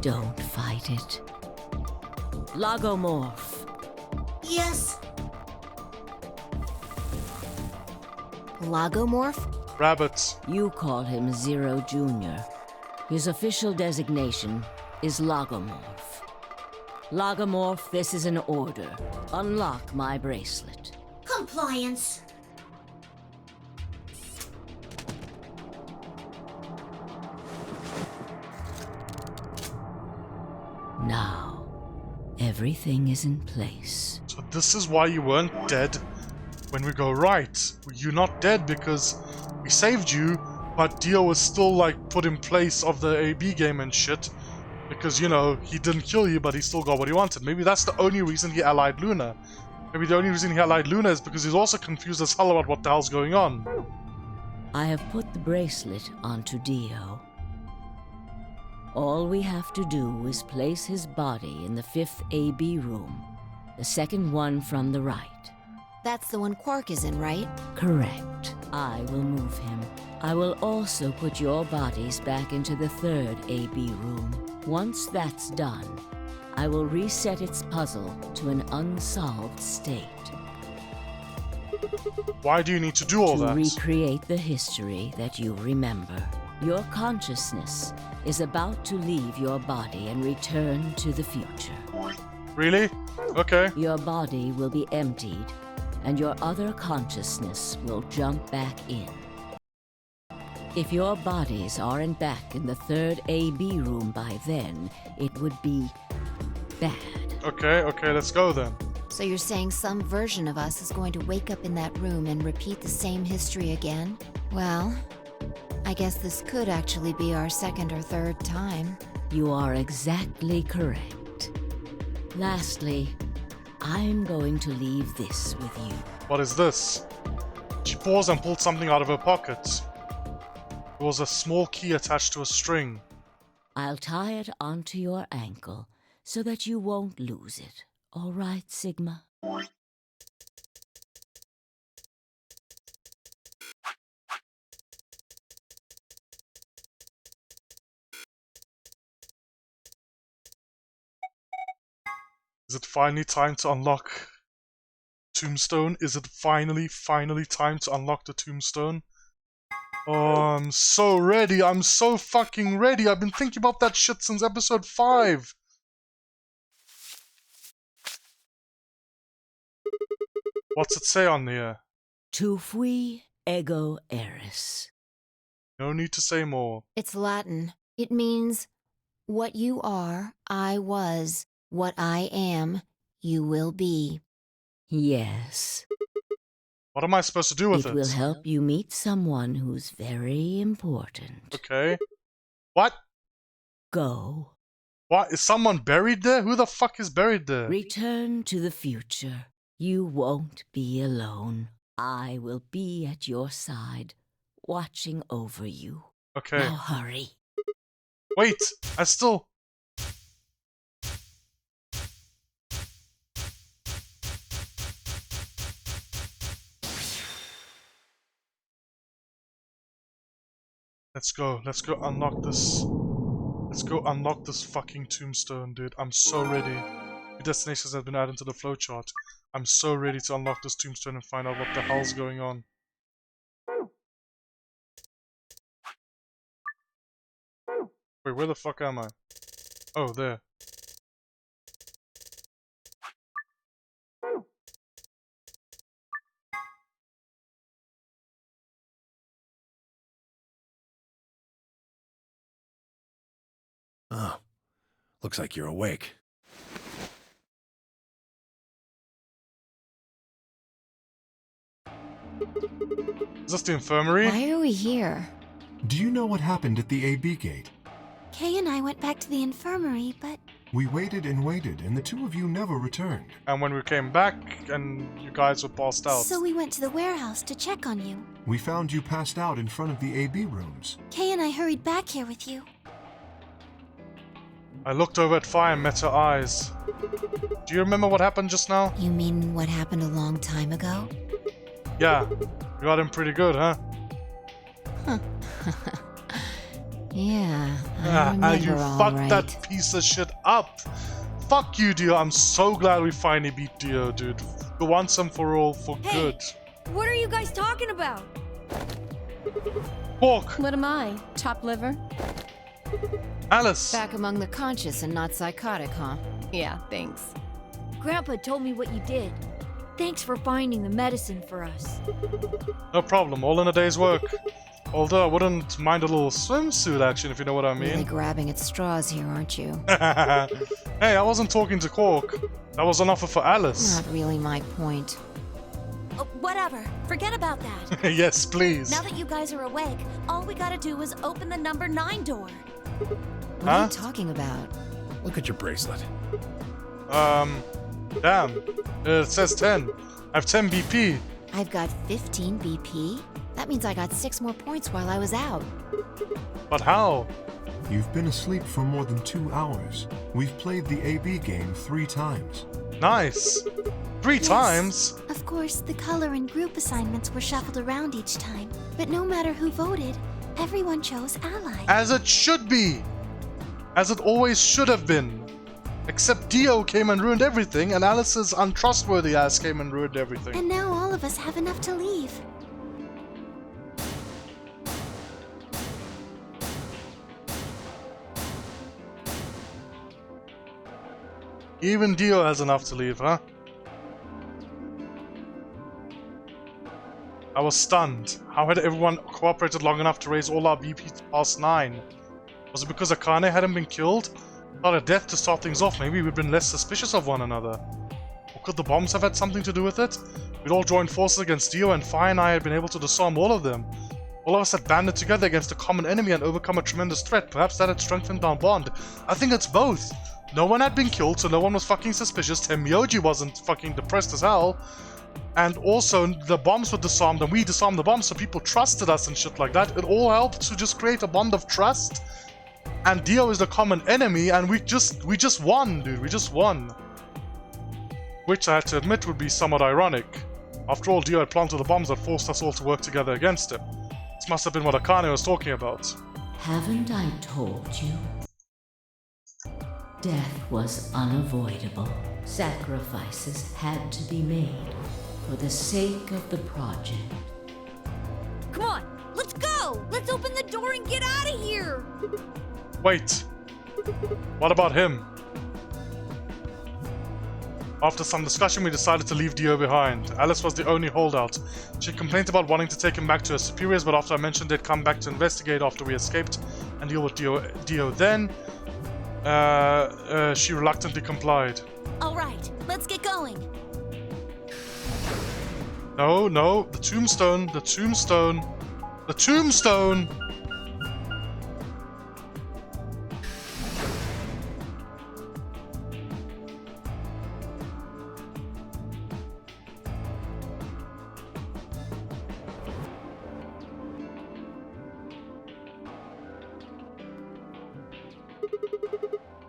S4: Don't fight it. Logomorph.
S5: Yes.
S2: Logomorph?
S1: Rabbits.
S4: You call him Zero Jr. His official designation is Logomorph. Logomorph, this is an order. Unlock my bracelet.
S5: Compliance.
S4: Now, everything is in place.
S1: So this is why you weren't dead when we go right. You're not dead because we saved you, but Dio was still like put in place of the AB game and shit. Because, you know, he didn't kill you, but he still got what he wanted. Maybe that's the only reason he allied Luna. Maybe the only reason he allied Luna is because he's also confused as hell about what the hell's going on.
S4: I have put the bracelet onto Dio. All we have to do is place his body in the 5th AB room, the second one from the right.
S2: That's the one Quark is in, right?
S4: Correct. I will move him. I will also put your bodies back into the 3rd AB room. Once that's done, I will reset its puzzle to an unsolved state.
S1: Why do you need to do all
S4: To
S1: that?
S4: recreate the history that you remember. Your consciousness is about to leave your body and return to the future.
S1: Really? Okay.
S4: Your body will be emptied, and your other consciousness will jump back in. If your bodies aren't back in the 3rd AB room by then, it would be bad.
S1: Okay, let's go then.
S2: So you're saying some version of us is going to wake up in that room and repeat the same history again? Well, I guess this could actually be our 2nd or 3rd time.
S4: You are exactly correct. Lastly, I'm going to leave this with you.
S1: What is this? She paused and pulled something out of her pocket. There was a small key attached to a string.
S4: I'll tie it onto your ankle so that you won't lose it. All right, Sigma?
S1: Is it finally time to unlock Tombstone? Is it finally time to unlock the Tombstone? Oh, I'm so ready. I'm so fucking ready. I've been thinking about that shit since episode 5. What's it say on here?
S4: Tu fui ego eris.
S1: No need to say more.
S2: It's Latin. It means, what you are, I was. What I am, you will be.
S4: Yes.
S1: What am I supposed to do with it?
S4: It will help you meet someone who's very important.
S1: Okay. What?
S4: Go.
S1: What? Is someone buried there? Who the fuck is buried there?
S4: Return to the future. You won't be alone. I will be at your side, watching over you.
S1: Okay.
S4: Now hurry.
S1: Wait, I still... Let's go unlock this. Let's go unlock this fucking tombstone, dude. I'm so ready. New destinations have been added to the flowchart. I'm so ready to unlock this tombstone and find out what the hell's going on. Wait, where the fuck am I? Oh, there.
S3: Oh, looks like you're awake.
S1: Is this the infirmary?
S2: Why are we here?
S6: Do you know what happened at the AB gate?
S5: Kay and I went back to the infirmary, but
S6: We waited and waited, and the two of you never returned.
S1: And when we came back, and you guys were passed out.
S5: So we went to the warehouse to check on you.
S6: We found you passed out in front of the AB rooms.
S5: Kay and I hurried back here with you.
S1: I looked over at Fire and met her eyes. Do you remember what happened just now?
S2: You mean what happened a long time ago?
S1: Yeah, you got him pretty good, huh?
S2: Yeah, I remember
S1: you
S2: all
S1: fucked
S2: right.
S1: that piece of shit up. Fuck you, Dio. I'm so glad we finally beat Dio, dude. For once and for all, for good.
S7: What are you guys talking about?
S1: Walk,
S7: What am I? Chopped liver?
S1: Alice.
S2: Back among the conscious and not psychotic, huh?
S7: Yeah, thanks.
S8: Grandpa told me what you did. Thanks for finding the medicine for us.
S1: No problem, all in a day's work. Although I wouldn't mind a little swimsuit action, if you know what I
S2: Really
S1: mean.
S2: grabbing at straws here, aren't you?
S1: Hey, I wasn't talking to Cork. That was an offer for Alice.
S2: Not really my point.
S9: Whatever. Forget about that.
S1: Yes, please.
S9: Now that you guys are awake, all we gotta do is open the number 9 door.
S2: What
S1: Huh?
S2: are you talking about?
S3: Look at your bracelet.
S1: Damn. It says 10. I have 10 BP.
S2: I've got 15 BP? That means I got 6 more points while I was out.
S1: But how?
S6: You've been asleep for more than 2 hours. We've played the AB game 3 times.
S1: Nice. 3
S5: Yes.
S1: times?
S5: Of course, the color and group assignments were shuffled around each time. But no matter who voted, everyone chose Ally.
S1: As it should be. As it always should have been. Except Dio came and ruined everything, and Alice's untrustworthy ass came and ruined everything.
S5: And now all of us have enough to leave.
S1: Even Dio has enough to leave, huh? I was stunned. How had everyone cooperated long enough to raise all our BP past 9? Was it because Akane hadn't been killed? Not a death to start things off, maybe we'd been less suspicious of one another. Or could the bombs have had something to do with it? We'd all joined forces against Dio, and Fi and I had been able to disarm all of them. All of us had banded together against a common enemy and overcome a tremendous threat. Perhaps that had strengthened our bond. I think it's both. No one had been killed, so no one was fucking suspicious. Tenmyoji wasn't fucking depressed as hell. And also, the bombs were disarmed, and we disarmed the bombs, so people trusted us and shit like that. It all helped to just create a bond of trust. And Dio is the common enemy, and we just won, dude. We just won. Which I have to admit would be somewhat ironic. After all, Dio had planted the bombs that forced us all to work together against him. This must have been what Akane was talking about.
S4: Haven't I told you? Death was unavoidable. Sacrifices had to be made for the sake of the project.
S8: Come on, let's go! Let's open the door and get out of here!
S1: Wait. What about him? After some discussion, we decided to leave Dio behind. Alice was the only holdout. She complained about wanting to take him back to her superiors, but after I mentioned they'd come back to investigate after we escaped and deal with Dio then, she reluctantly complied.
S9: Alright, let's get going.
S1: No, the tombstone, the tombstone, the tombstone!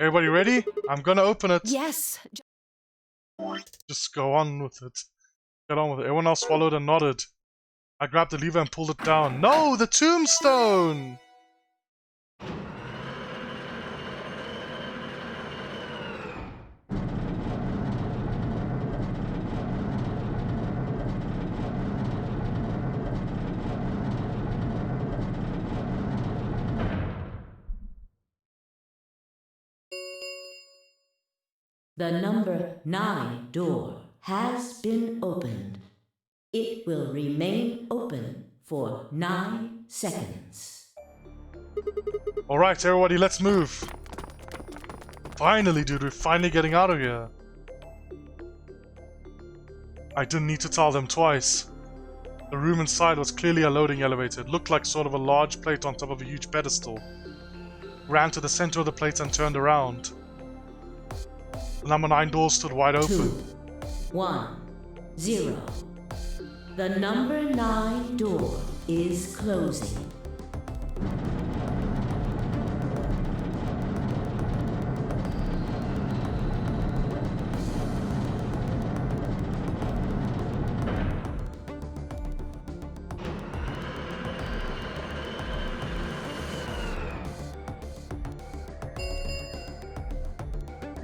S1: Everybody ready? I'm gonna open it.
S8: Yes!
S1: Just go on with it. Get on with it. Everyone else swallowed and nodded. I grabbed the lever and pulled it down. No! The tombstone!
S4: The number 9 door has been opened. It will remain open for 9 seconds.
S1: Alright, everybody, let's move. Finally, dude, we're finally getting out of here. I didn't need to tell them twice. The room inside was clearly a loading elevator. It looked like sort of a large plate on top of a huge pedestal. Ran to the center of the plate and turned around. The number 9 door stood wide
S4: 2,
S1: open.
S4: 1, 0. The number 9 door is closing.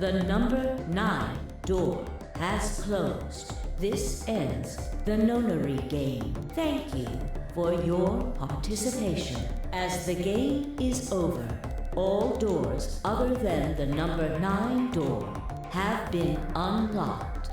S4: The number 9 door has closed. This ends the nonary game. Thank you for your participation. As the game is over, all doors other than the number 9 door have been unlocked.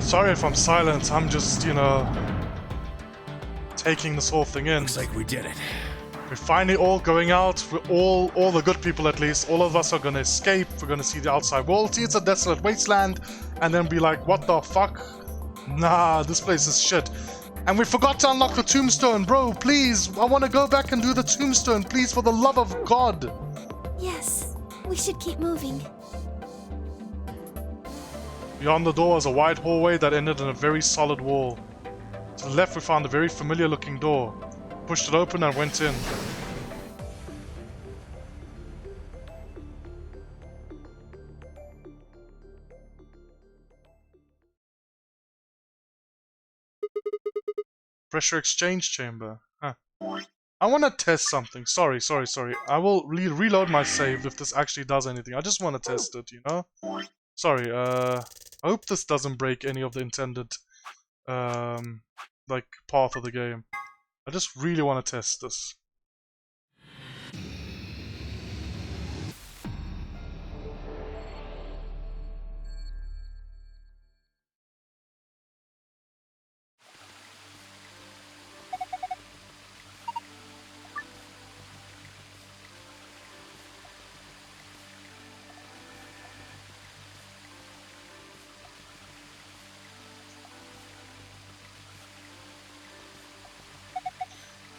S1: Sorry if I'm silent, I'm just, you know, taking this whole thing in.
S3: Looks like we did it.
S1: We're finally all going out, we're all the good people at least, all of us are gonna escape, we're gonna see the outside world, see it's a desolate wasteland, and then be like, what the fuck? Nah, this place is shit. And we forgot to unlock the tombstone, bro, please, I wanna go back and do the tombstone, please, for the love of God.
S5: Yes, we should keep moving.
S1: Beyond the door is a wide hallway that ended in a very solid wall. To the left we found a very familiar looking door. Pushed it open and went in. Pressure exchange chamber. Huh. I want to test something. Sorry. I will reload my save if this actually does anything. I just want to test it, you know? Sorry, I hope this doesn't break any of the intended, like, path of the game. I just really want to test this.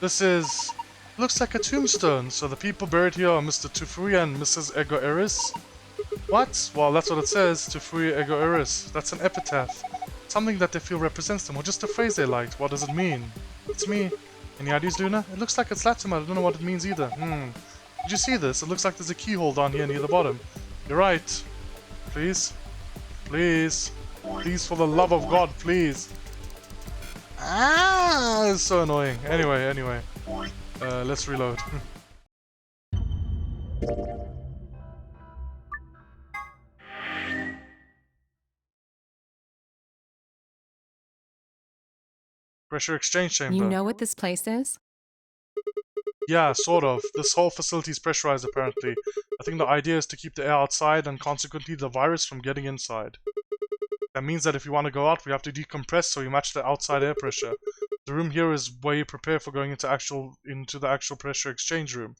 S1: This looks like a tombstone, so the people buried here are Mr. Tufui and Mrs. Ego Eris. What? Well, that's what it says, Tufui Ego Eris. That's an epitaph. Something that they feel represents them, or just a phrase they liked. What does it mean? It's me. Any ideas, Luna? It looks like it's Latin, I don't know what it means either. Did you see this? It looks like there's a keyhole down here near the bottom. You're right. Please? Please? Please, for the love of God, please. Ah, it's so annoying. Anyway. Let's reload. Pressure exchange chamber.
S7: You know what this place is?
S1: Yeah, sort of. This whole facility is pressurized apparently. I think the idea is to keep the air outside and consequently the virus from getting inside. That means that if you want to go out, we have to decompress so we match the outside air pressure. The room here is where you prepare for going into the actual pressure exchange room.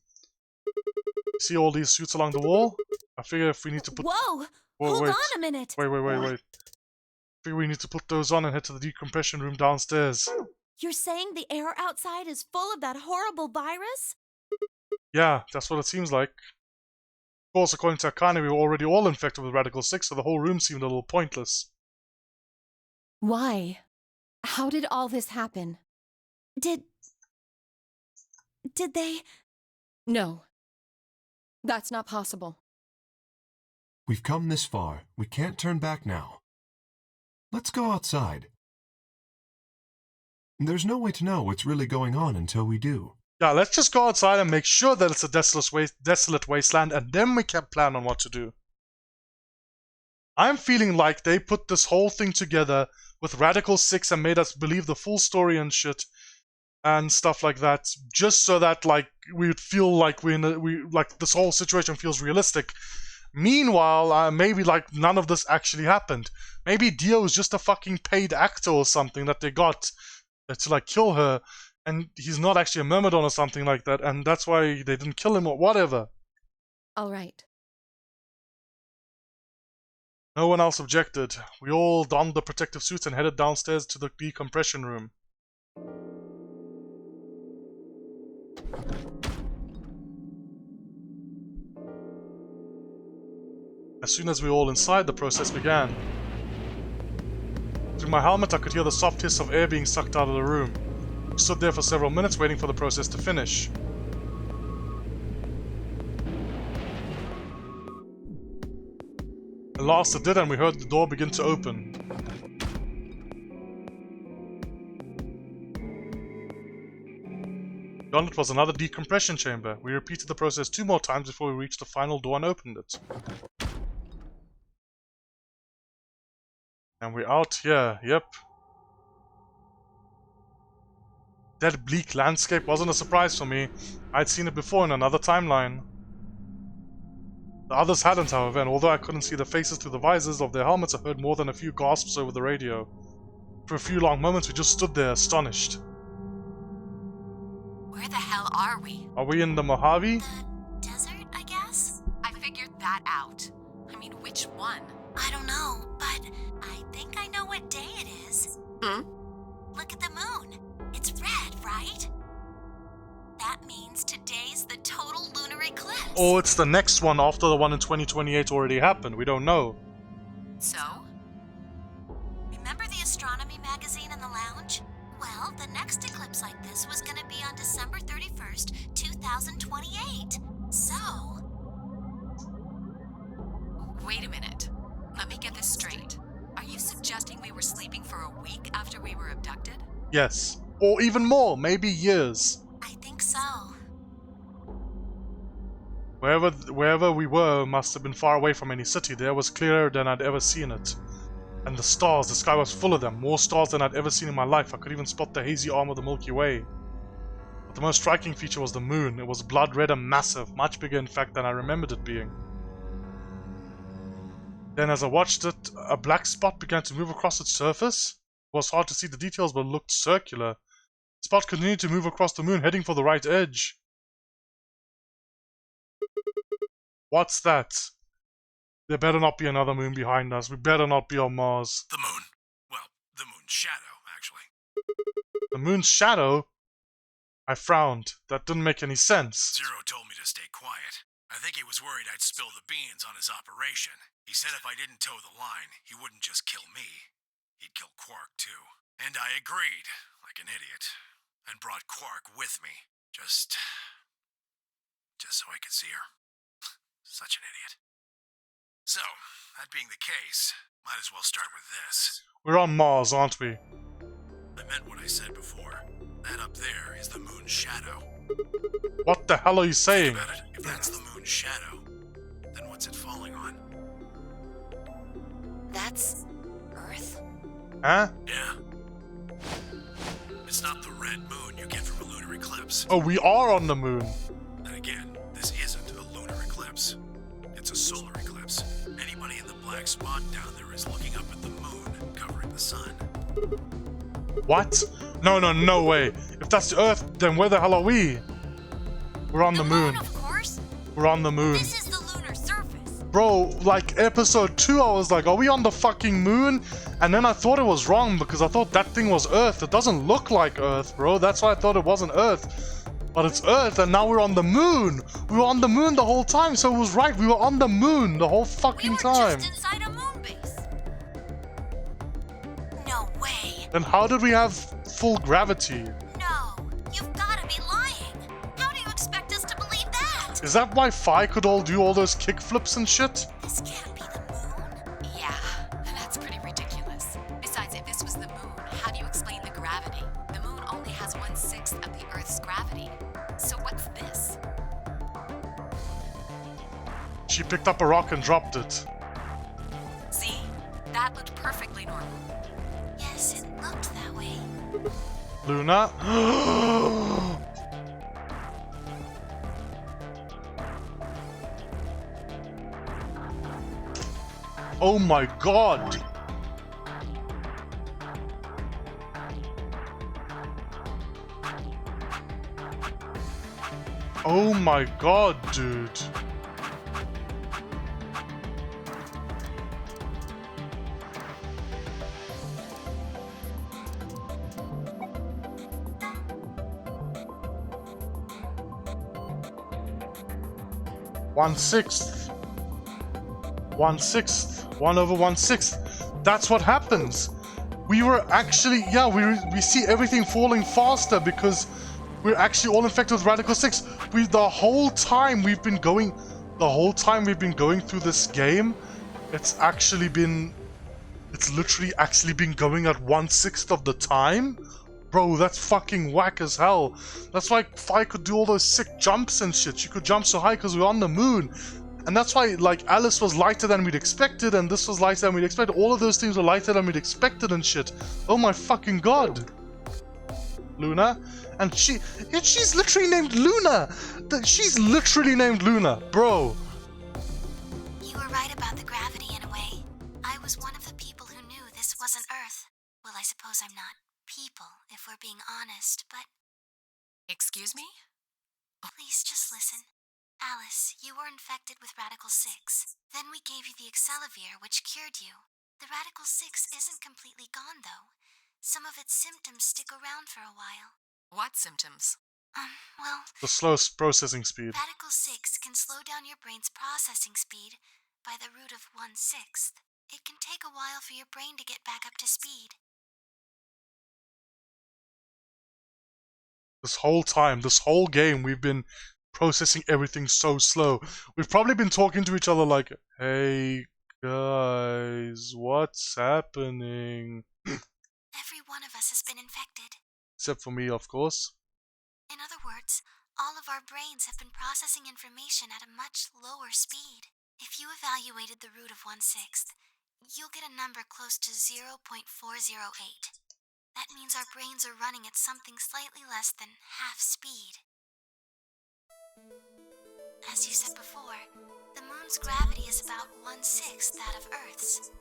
S1: See all these suits along the wall? I figure if we need to put...
S9: Whoa! Hold on a minute!
S1: Wait. I figure we need to put those on and head to the decompression room downstairs.
S9: You're saying the air outside is full of that horrible virus?
S1: Yeah, that's what it seems like. Of course, according to Akane, we were already all infected with Radical 6, so the whole room seemed a little pointless.
S7: Why? How did all this happen?
S5: Did they...
S7: No. That's not possible.
S6: We've come this far. We can't turn back now. Let's go outside. There's no way to know what's really going on until we do.
S1: Yeah, let's just go outside and make sure that it's a desolate wasteland, and then we can plan on what to do. I'm feeling like they put this whole thing together with Radical 6 and made us believe the full story and shit and stuff like that, just so that like we would feel like like this whole situation feels realistic. Meanwhile, maybe like none of this actually happened. Maybe Dio is just a fucking paid actor or something that they got to like kill her, and he's not actually a Myrmidon or something like that, and that's why they didn't kill him or whatever.
S7: All right.
S1: No one else objected. We all donned the protective suits and headed downstairs to the decompression room. As soon as we were all inside, the process began. Through my helmet, I could hear the soft hiss of air being sucked out of the room. We stood there for several minutes waiting for the process to finish. At last it did, and we heard the door begin to open. Beyond it was another decompression chamber. We repeated the process 2 more times before we reached the final door and opened it. And we're out here, yep. That bleak landscape wasn't a surprise for me. I'd seen it before in another timeline. The others hadn't, however, and although I couldn't see the faces through the visors of their helmets, I heard more than a few gasps over the radio. For a few long moments, we just stood there, astonished.
S10: Where the hell are we?
S1: Are we in the Mojave?
S5: The desert, I guess?
S10: I figured that out. I mean, which one?
S5: I don't know, but I think I know what day it is. Look at the moon. It's red, right? That means today's the total lunar eclipse.
S1: Or it's the next one after the one in 2028 already happened. We don't know.
S10: So?
S5: Remember the astronomy magazine in the lounge? Well, the next eclipse like this was gonna be on December 31st, 2028. So...
S10: Wait a minute. Let me get this straight. Are you suggesting we were sleeping for a week after we were abducted?
S1: Yes. Or even more, maybe years.
S5: I think so.
S1: Wherever we were must have been far away from any city. The air was clearer than I'd ever seen it. And the stars, the sky was full of them. More stars than I'd ever seen in my life. I could even spot the hazy arm of the Milky Way. But the most striking feature was the moon. It was blood red and massive, much bigger in fact than I remembered it being. Then as I watched it, a black spot began to move across its surface. It was hard to see the details, but it looked circular. The spot continued to move across the moon, heading for the right edge. What's that? There better not be another moon behind us. We better not be on Mars.
S3: The moon. Well, the moon's shadow, actually.
S1: The moon's shadow? I frowned. That didn't make any sense.
S3: Zero told me to stay quiet. I think he was worried I'd spill the beans on his operation. He said if I didn't toe the line, he wouldn't just kill me. He'd kill Quark, too. And I agreed, like an idiot, and brought Quark with me. Just so I could see her. Such an idiot. So, that being the case, might as well start with this.
S1: We're on Mars, aren't we?
S3: I meant what I said before. That up there is the moon's shadow.
S1: What the hell are you saying?
S3: Think about it. If that's the moon's shadow, then what's it falling on?
S2: That's Earth?
S1: Huh?
S3: Yeah. It's not the red moon you get from a lunar eclipse.
S1: Oh, we are on the moon.
S3: And again, this isn't a lunar eclipse. It's a solar eclipse. Anybody in the black spot down there is looking up at the moon, covering the sun.
S1: What? No way. If that's the Earth, then where the hell are we? We're on the moon.
S8: Of course.
S1: We're on the moon.
S8: This is the lunar surface.
S1: Bro, like episode 2, I was like, are we on the fucking moon? And then I thought it was wrong because I thought that thing was Earth. It doesn't look like Earth, bro. That's why I thought it wasn't Earth. But it's Earth, and now we're on the moon. We were on the moon the whole time, so it was right. We were on the moon the whole fucking time.
S8: Just inside a moon base.
S5: No way.
S1: Then how did we have full gravity?
S5: No. You've gotta be lying. How do you expect us to believe that?
S1: Is that why Phi could do all those kickflips and shit?
S5: This can't be the moon.
S10: Yeah, that's pretty ridiculous. Besides, if this was the moon, how do you explain the gravity? The moon only has 1/6 of the Earth's gravity. So what's this?
S1: She picked up a rock and dropped it.
S10: See?
S1: Luna. Oh my god! Oh my god, dude. One-sixth. 1/6. That's what happens. We were actually, yeah, we see everything falling faster because we're actually all infected with Radical 6. The whole time we've been going through this game, it's literally actually been going at 1/6 of the time. Bro, that's fucking whack as hell. That's why Fi could do all those sick jumps and shit. She could jump so high because we're on the moon. And that's why, like, Alice was lighter than we'd expected, and this was lighter than we'd expected. All of those things were lighter than we'd expected and shit. Oh my fucking god. Luna. And she's literally named Luna. She's literally named Luna, bro.
S5: You were right about the gravity in a way. I was one of the people who knew this wasn't Earth. Well, I suppose I'm not people, if we're being honest, but...
S10: Excuse me?
S5: Please just listen. Alice, you were infected with Radical 6. Then we gave you the Excelivir, which cured you. The Radical 6 isn't completely gone, though. Some of its symptoms stick around for a while.
S10: What symptoms?
S5: Well...
S1: The slow processing speed.
S5: Radical 6 can slow down your brain's processing speed by the root of 1/6. It can take a while for your brain to get back up to speed.
S1: This whole time, this whole game, we've been processing everything so slow. We've probably been talking to each other like, hey guys, what's happening?
S5: Every one of us has been infected.
S1: Except for me, of course.
S5: In other words, all of our brains have been processing information at a much lower speed. If you evaluated the root of 1/6, you'll get a number close to 0.408. That means our brains are running at something slightly less than half speed. As you said before, the moon's gravity is about 1/6 that of Earth's.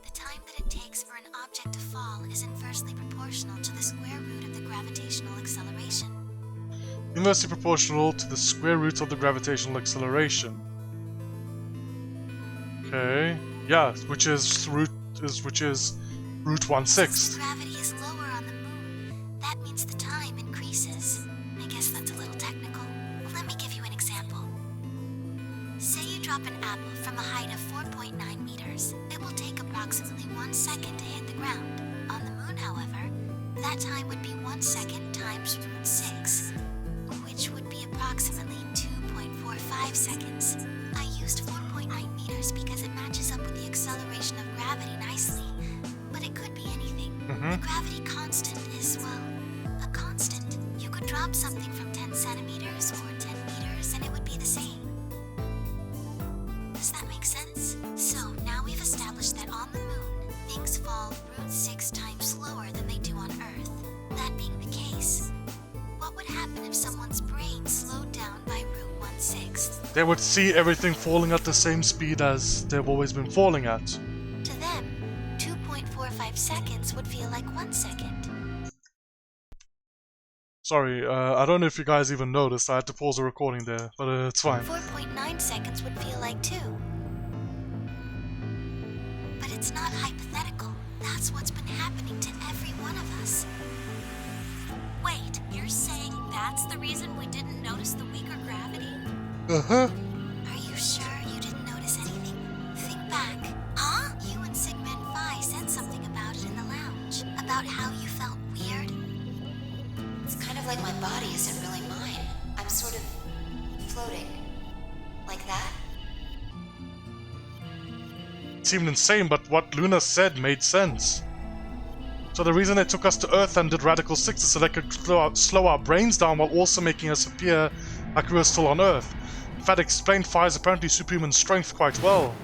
S5: The time that it takes for an object to fall is inversely proportional to the square root of the gravitational acceleration.
S1: Inversely proportional to the square root of the gravitational acceleration. Okay. Yeah, which is root 1/6.
S5: Since the gravity is lower on the moon, that means the time increases. I guess that's a little technical. Let me give you an example. Say you drop an apple from a height of 4.9 meters. It will take approximately 1 second to hit the ground. On the moon, however, that time would be 1 second times root 6, which would be approximately 2.45 seconds. I used 4.9 meters because it matches up with the acceleration of gravity nicely, but it could be anything. The gravity constant is, well, a constant. You could drop something from 10 centimeters or 10 meters and it would be the same. Does that make sense? So now we've established that on the moon, things fall root 6 times slower than they do on Earth. That being the case, what would happen if someone's brain slowed down by root 1/6?
S1: They would see everything falling at the same speed as they've always been falling at.
S5: To them, 2.45 seconds would feel like 1 second.
S1: Sorry, I don't know if you guys even noticed. I had to pause the recording there, but it's fine.
S5: 4.9 seconds would feel like 2. But it's not hypothetical. That's what's been happening to every one of us.
S4: Wait, you're saying that's the reason we didn't notice the weaker gravity?
S1: Uh-huh.
S5: Are you sure you didn't notice anything? Think back. Huh? You and Sigmund Phi said something about it in the lounge. About how you felt weird.
S2: It's kind of like my body isn't really mine. I'm sort of floating. Like that?
S1: It seemed insane, but what Luna said made sense. So the reason they took us to Earth and did Radical 6 is so they could slow our brains down while also making us appear like we were still on Earth. In fact, it explained Fire's apparently superhuman strength quite well.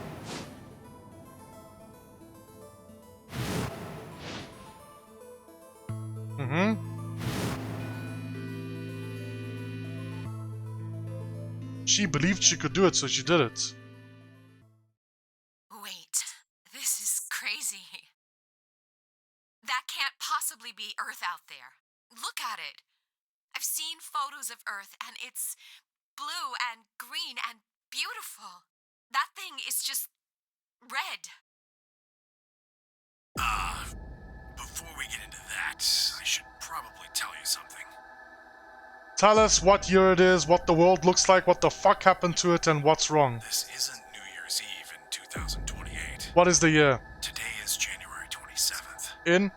S1: She believed she could do it, so she did it.
S10: Wait, this is crazy. That can't possibly be Earth out there. Look at it. I've seen photos of Earth, and it's blue and green and beautiful. That thing is just red.
S3: Before we get into that, I should probably tell you something.
S1: Tell us what year it is, what the world looks like, what the fuck happened to it, and what's wrong.
S3: This isn't New Year's Eve in 2028.
S1: What is the year?
S3: Today is January 27th.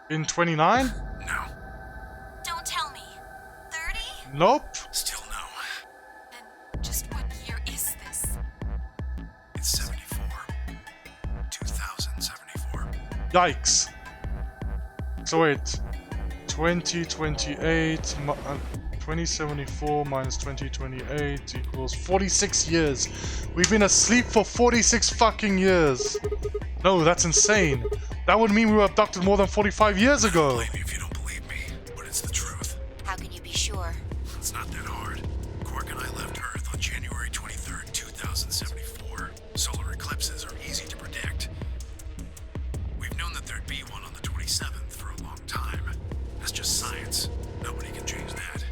S1: In 29?
S3: No.
S5: Don't tell me. 30?
S1: Nope.
S3: Still no.
S10: Then just what year is this?
S3: It's 74. 2074.
S1: Yikes. So wait. 2028 2074 minus 2028 equals 46 years. We've been asleep for 46 fucking years. No, that's insane. That would mean we were abducted more than 45 years ago.
S3: Blame me if you don't believe me, but it's the truth.
S2: How can you be sure?
S3: It's not that hard. Quark and I left Earth on January 23rd, 2074. Solar eclipses are easy to predict. We've known that there'd be one on the 27th for a long time. That's just science. Nobody can change that.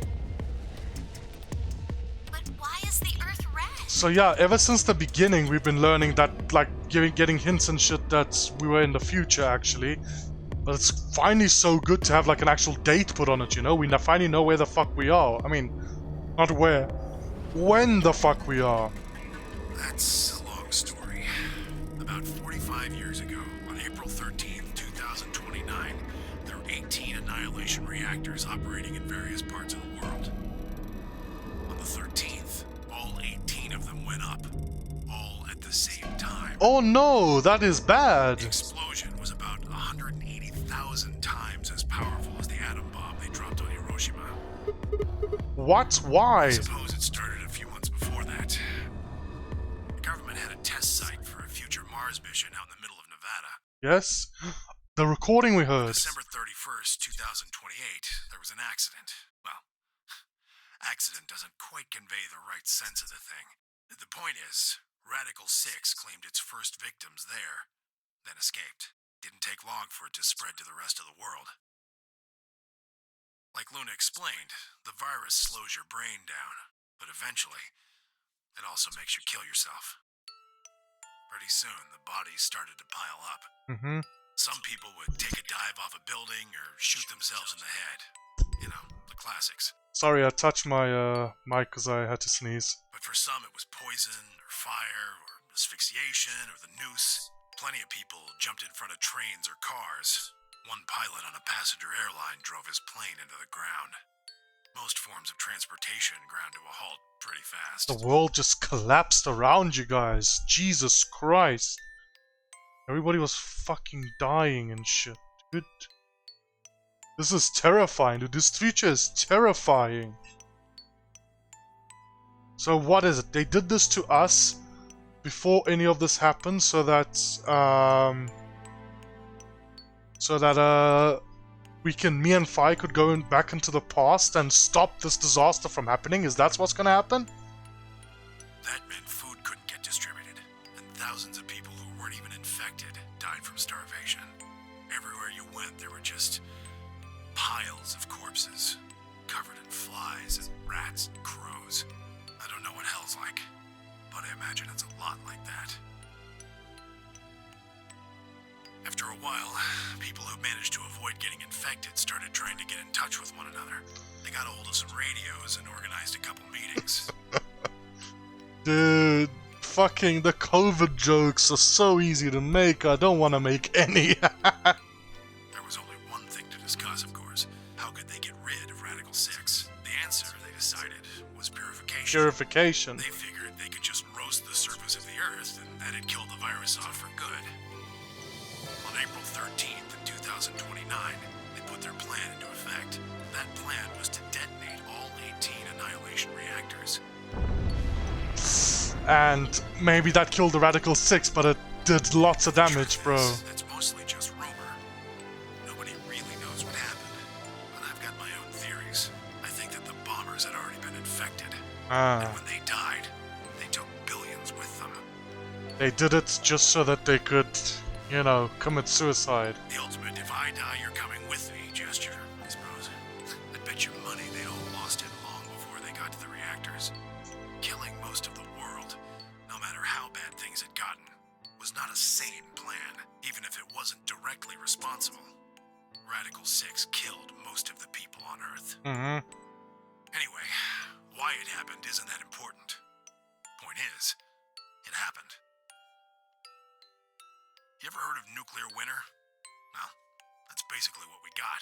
S5: But why is the Earth red?
S1: So yeah, ever since the beginning we've been learning that, like, getting hints and shit that we were in the future actually. But it's finally so good to have like an actual date put on it, you know? We finally know where the fuck we are. I mean, not where. When the fuck we are.
S3: That's a long story. About 45 years ago, on April 13th, 2029, there were 18 annihilation reactors operating in various parts of the world. On the 13th, all 18 of them went up. All at the same time.
S1: Oh no, that is bad.
S3: The explosion was about 180,000 times as powerful as the atom bomb they dropped on Hiroshima.
S1: What? Why?
S3: I suppose it started a few months before that. The government had a test site for a future Mars mission out in the middle of Nevada.
S1: Yes? The recording we heard.
S3: December 31st, 2028, there was an accident. Well, accident doesn't quite convey the right sense of the thing. The point is, Radical 6 claimed its first victims there, then escaped. Didn't take long for it to spread to the rest of the world. Like Luna explained, the virus slows your brain down, but eventually, it also makes you kill yourself. Pretty soon, the bodies started to pile up.
S1: Mm-hmm.
S3: Some people would take a dive off a building or shoot themselves in the head. You know, the classics.
S1: Sorry, I touched my mic because I had to sneeze.
S3: But for some, it was poison, or fire, or asphyxiation, or the noose. Plenty of people jumped in front of trains or cars. One pilot on a passenger airline drove his plane into the ground. Most forms of transportation ground to a halt pretty fast.
S1: The world just collapsed around you guys. Jesus Christ. Everybody was fucking dying and shit, dude. This is terrifying, dude. This future is terrifying. So what is it? They did this to us before any of this happened so that me and Fi could go back into the past and stop this disaster from happening. Is that what's gonna happen?
S3: That meant food couldn't get distributed, and thousands of people who weren't even infected died from starvation. Everywhere you went, there were just piles of corpses, covered in flies and rats and crows. I don't know what hell's like, but I imagine it's a lot like that. After a while, people who managed to avoid getting infected started trying to get in touch with one another. They got a hold of some radios and organized a couple meetings.
S1: Dude, fucking the COVID jokes are so easy to make, I don't want to make any.
S3: There was only one thing to discuss, of course. How could they get rid of Radical 6? The answer, they decided, was purification.
S1: Purification.
S3: They figured they could just roast the surface of the Earth, and that'd kill the virus off for good. On April 13th, in 2029, they put their plan into effect. That plan was to detonate all 18 annihilation reactors.
S1: And maybe that killed the Radical 6, but it did lots of damage, bro.
S3: That's mostly just rumor. Nobody really knows what happened, but I've got my own theories. I think that the bombers had already been infected. And when they
S1: They did it just so that they could, you know, commit suicide.
S3: The ultimate if I die, you're coming with me gesture, I suppose. I'd bet you money they'd all lost it long before they got to the reactors. Killing most of the world, no matter how bad things had gotten, was not a sane plan, even if it wasn't directly responsible. Radical 6 killed most of the people on Earth. Anyway, why it happened isn't that important. Point is, it happened. You ever heard of nuclear winter? Well, that's basically what we got.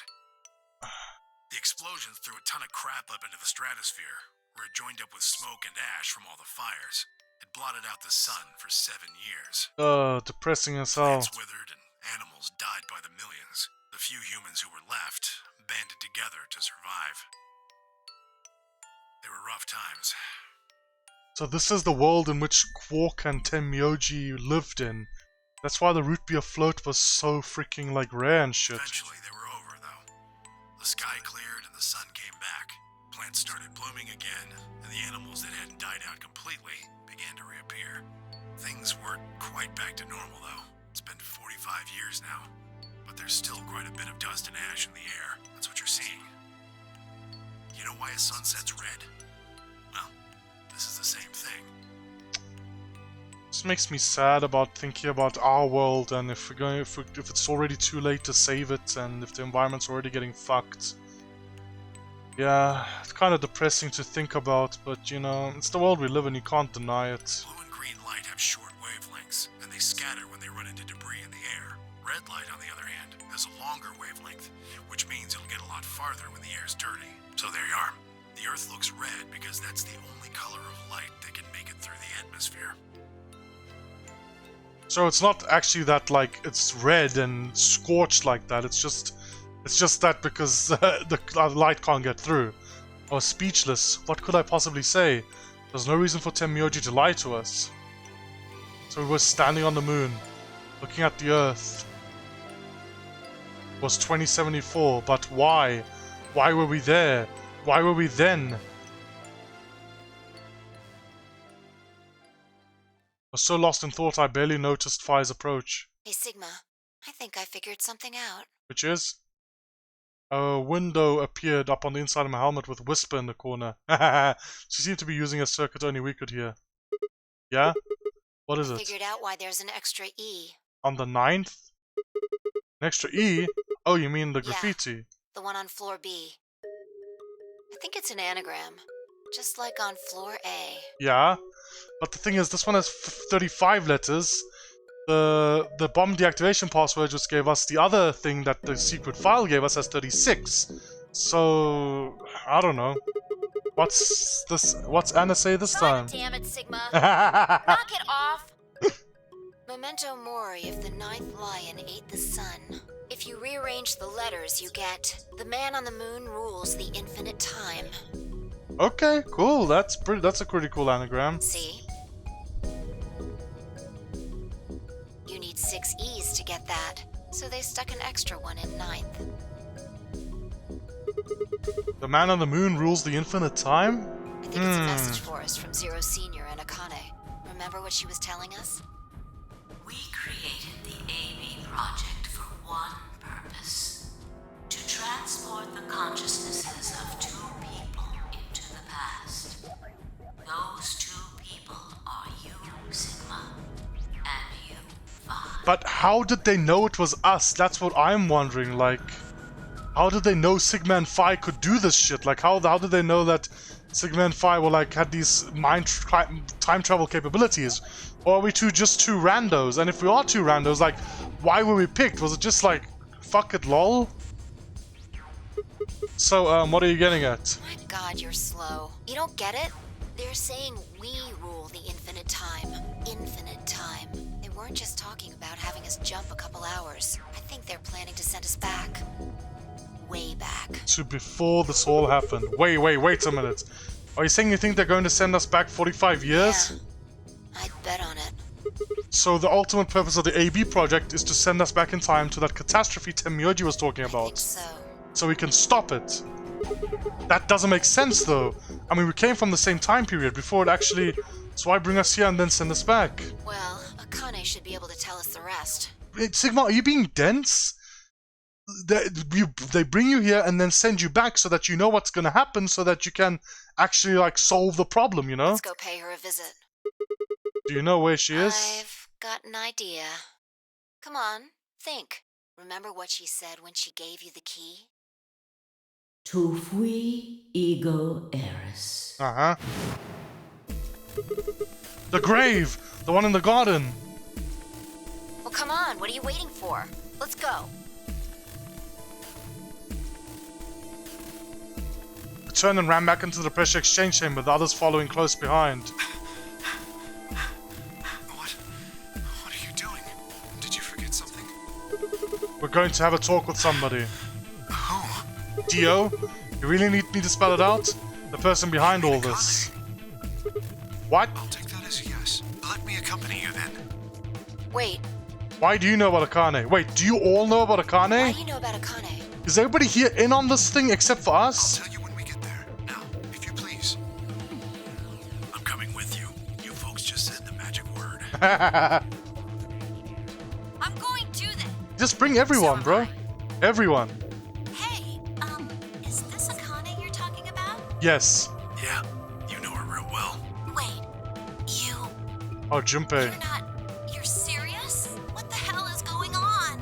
S3: The explosions threw a ton of crap up into the stratosphere, where it joined up with smoke and ash from all the fires. It blotted out the sun for 7 years.
S1: Depressing as hell.
S3: Plants withered and animals died by the millions. The few humans who were left banded together to survive. They were rough times.
S1: So this is the world in which Quark and Tenmyoji lived in. That's why the root beer float was so freaking like rare and shit.
S3: Eventually they were over though. The sky cleared and the sun came back. Plants started blooming again, and the animals that hadn't died out completely began to reappear. Things weren't quite back to normal though. It's been 45 years now. But there's still quite a bit of dust and ash in the air. That's what you're seeing. You know why a sun sets red? Well, this is the same thing.
S1: This makes me sad about thinking about our world, and if it's already too late to save it, and if the environment's already getting fucked. Yeah, it's kind of depressing to think about, but you know, it's the world we live in, you can't deny it.
S3: Blue and green light have short wavelengths, and they scatter when they run into debris in the air. Red light, on the other hand, has a longer wavelength, which means it'll get a lot farther when the air's dirty. So there you are. The Earth looks red because that's the only color of light that can make it through the atmosphere.
S1: So it's not actually that like it's red and scorched like that. It's just that because the light can't get through. I was speechless. What could I possibly say? There's no reason for Tenmyoji to lie to us. So we were standing on the moon, looking at the Earth. It was 2074, but why? Why were we there? Why were we then? I was so lost in thought I barely noticed Fire's approach.
S2: Hey, Sigma. I think I figured something out.
S1: Which is? A window appeared up on the inside of my helmet with Whisper in the corner. She seemed to be using a circuit only we could hear. Yeah? What is it?
S2: Figured out why there's an extra E.
S1: On the 9th? An extra E? Oh, you mean the graffiti?
S2: The one on floor B. I think it's an anagram. Just like on floor A.
S1: Yeah? But the thing is, this one has 35 letters. The bomb deactivation password just gave us the other thing that the secret file gave us has 36. So, I don't know. What's this? What's Anna say this time?
S2: God damn it, Sigma. Knock it off. Memento mori if the 9th lion ate the sun. If you rearrange the letters, you get the man on the moon rules the infinite time.
S1: Okay, cool. That's a pretty cool anagram.
S2: See? You need 6 E's to get that, so they stuck an extra one in 9th.
S1: The man on the moon rules the infinite time?
S2: I think it's a message for us from Zero Senior and Akane. Remember what she was telling us?
S4: We created the AB project for one purpose. To transport the consciousnesses of 2 people into the past. Those 2 people are you, Sigma, and you, Phi.
S1: But how did they know it was us? That's what I'm wondering, like... How did they know Sigma and Phi could do this shit? Like, how did they know that Sigma and Phi were, like, had these time travel capabilities? Or are we just two randos? And if we are 2 randos, like, why were we picked? Was it just like, fuck it, lol? So, what are you getting at?
S2: My god, you're slow. You don't get it? They're saying we rule the infinite time. Infinite time. They weren't just talking about having us jump a couple hours. I think they're planning to send us back. Way back.
S1: To before this all happened. Wait a minute. Are you saying you think they're going to send us back 45 years?
S2: Yeah. I'd bet on it.
S1: So the ultimate purpose of the AB project is to send us back in time to that catastrophe Tenmyoji was talking about.
S2: I think so.
S1: So we can stop it. That doesn't make sense though. I mean, we came from the same time period before it actually... So why bring us here and then send us back?
S2: Well, Akane should be able to tell us the rest.
S1: Sigma, are you being dense? They bring you here and then send you back so that you know what's going to happen so that you can actually, like, solve the problem, you know?
S2: Let's go pay her a visit.
S1: Do you know where she is?
S2: I've got an idea. Come on, think. Remember what she said when she gave you the key?
S4: Tu fui ego eris.
S1: Uh-huh. The grave! The one in the garden!
S2: Well, come on, what are you waiting for? Let's go.
S1: I turned and ran back into the pressure exchange chamber, the others following close behind.
S3: What are you doing? Did you forget something?
S1: We're going to have a talk with somebody.
S3: Who?
S1: Dio? You really need me to spell it out? The person behind all this. What?
S3: I'll take that as a yes. Let me accompany you then.
S2: Wait,
S1: Why do you know about Akane? Wait, do you all know about
S2: why
S1: Akane?
S2: do you know about Akane?
S1: Is everybody here in on this thing except for
S3: I'll
S1: us?
S3: tell you when we get there. Now, if you please. I'm coming with you. You folks just said the magic word.
S8: I'm going to then.
S1: Just bring everyone,
S2: So
S1: bro.
S2: am
S1: Everyone.
S5: Hey, is this Akane you're talking about?
S1: Yes.
S3: Yeah, you know her real well.
S5: Wait, you.
S1: Oh, Junpei.
S5: You're serious? What the hell is going on?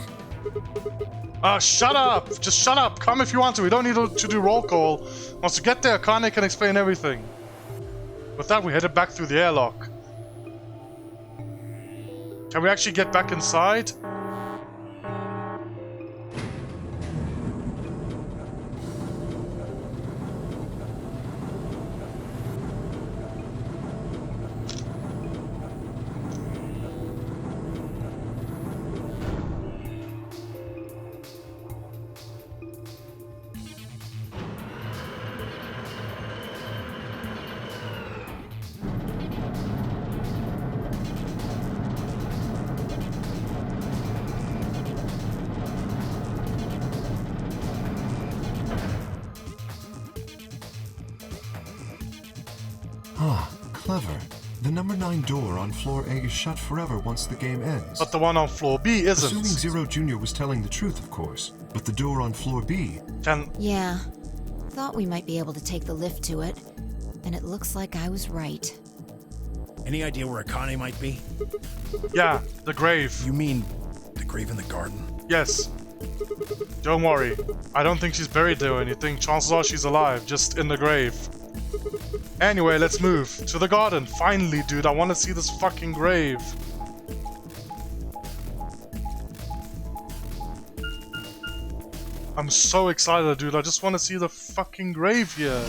S1: Shut up! Just shut up! Come if you want to. We don't need to do roll call. Once we get there, Akane can explain everything. With that, we headed back through the airlock. Can we actually get back inside?
S6: Ah, clever. The number 9 door on floor A is shut forever once the game ends.
S1: But the one on floor B
S6: Assuming
S1: isn't.
S6: Zero Jr. was telling the truth, of course. But the door on floor B...
S1: Can...
S2: Yeah. Thought we might be able to take the lift to it. And it looks like I was right.
S3: Any idea where Akane might be?
S1: Yeah, the grave.
S3: You mean the grave in the garden?
S1: Yes. Don't worry. I don't think she's buried there or anything. Chances are she's alive, just in the grave. Anyway, let's move to the garden. Finally, dude, I want to see this fucking grave. I'm so excited, dude. I just want to see the fucking grave here.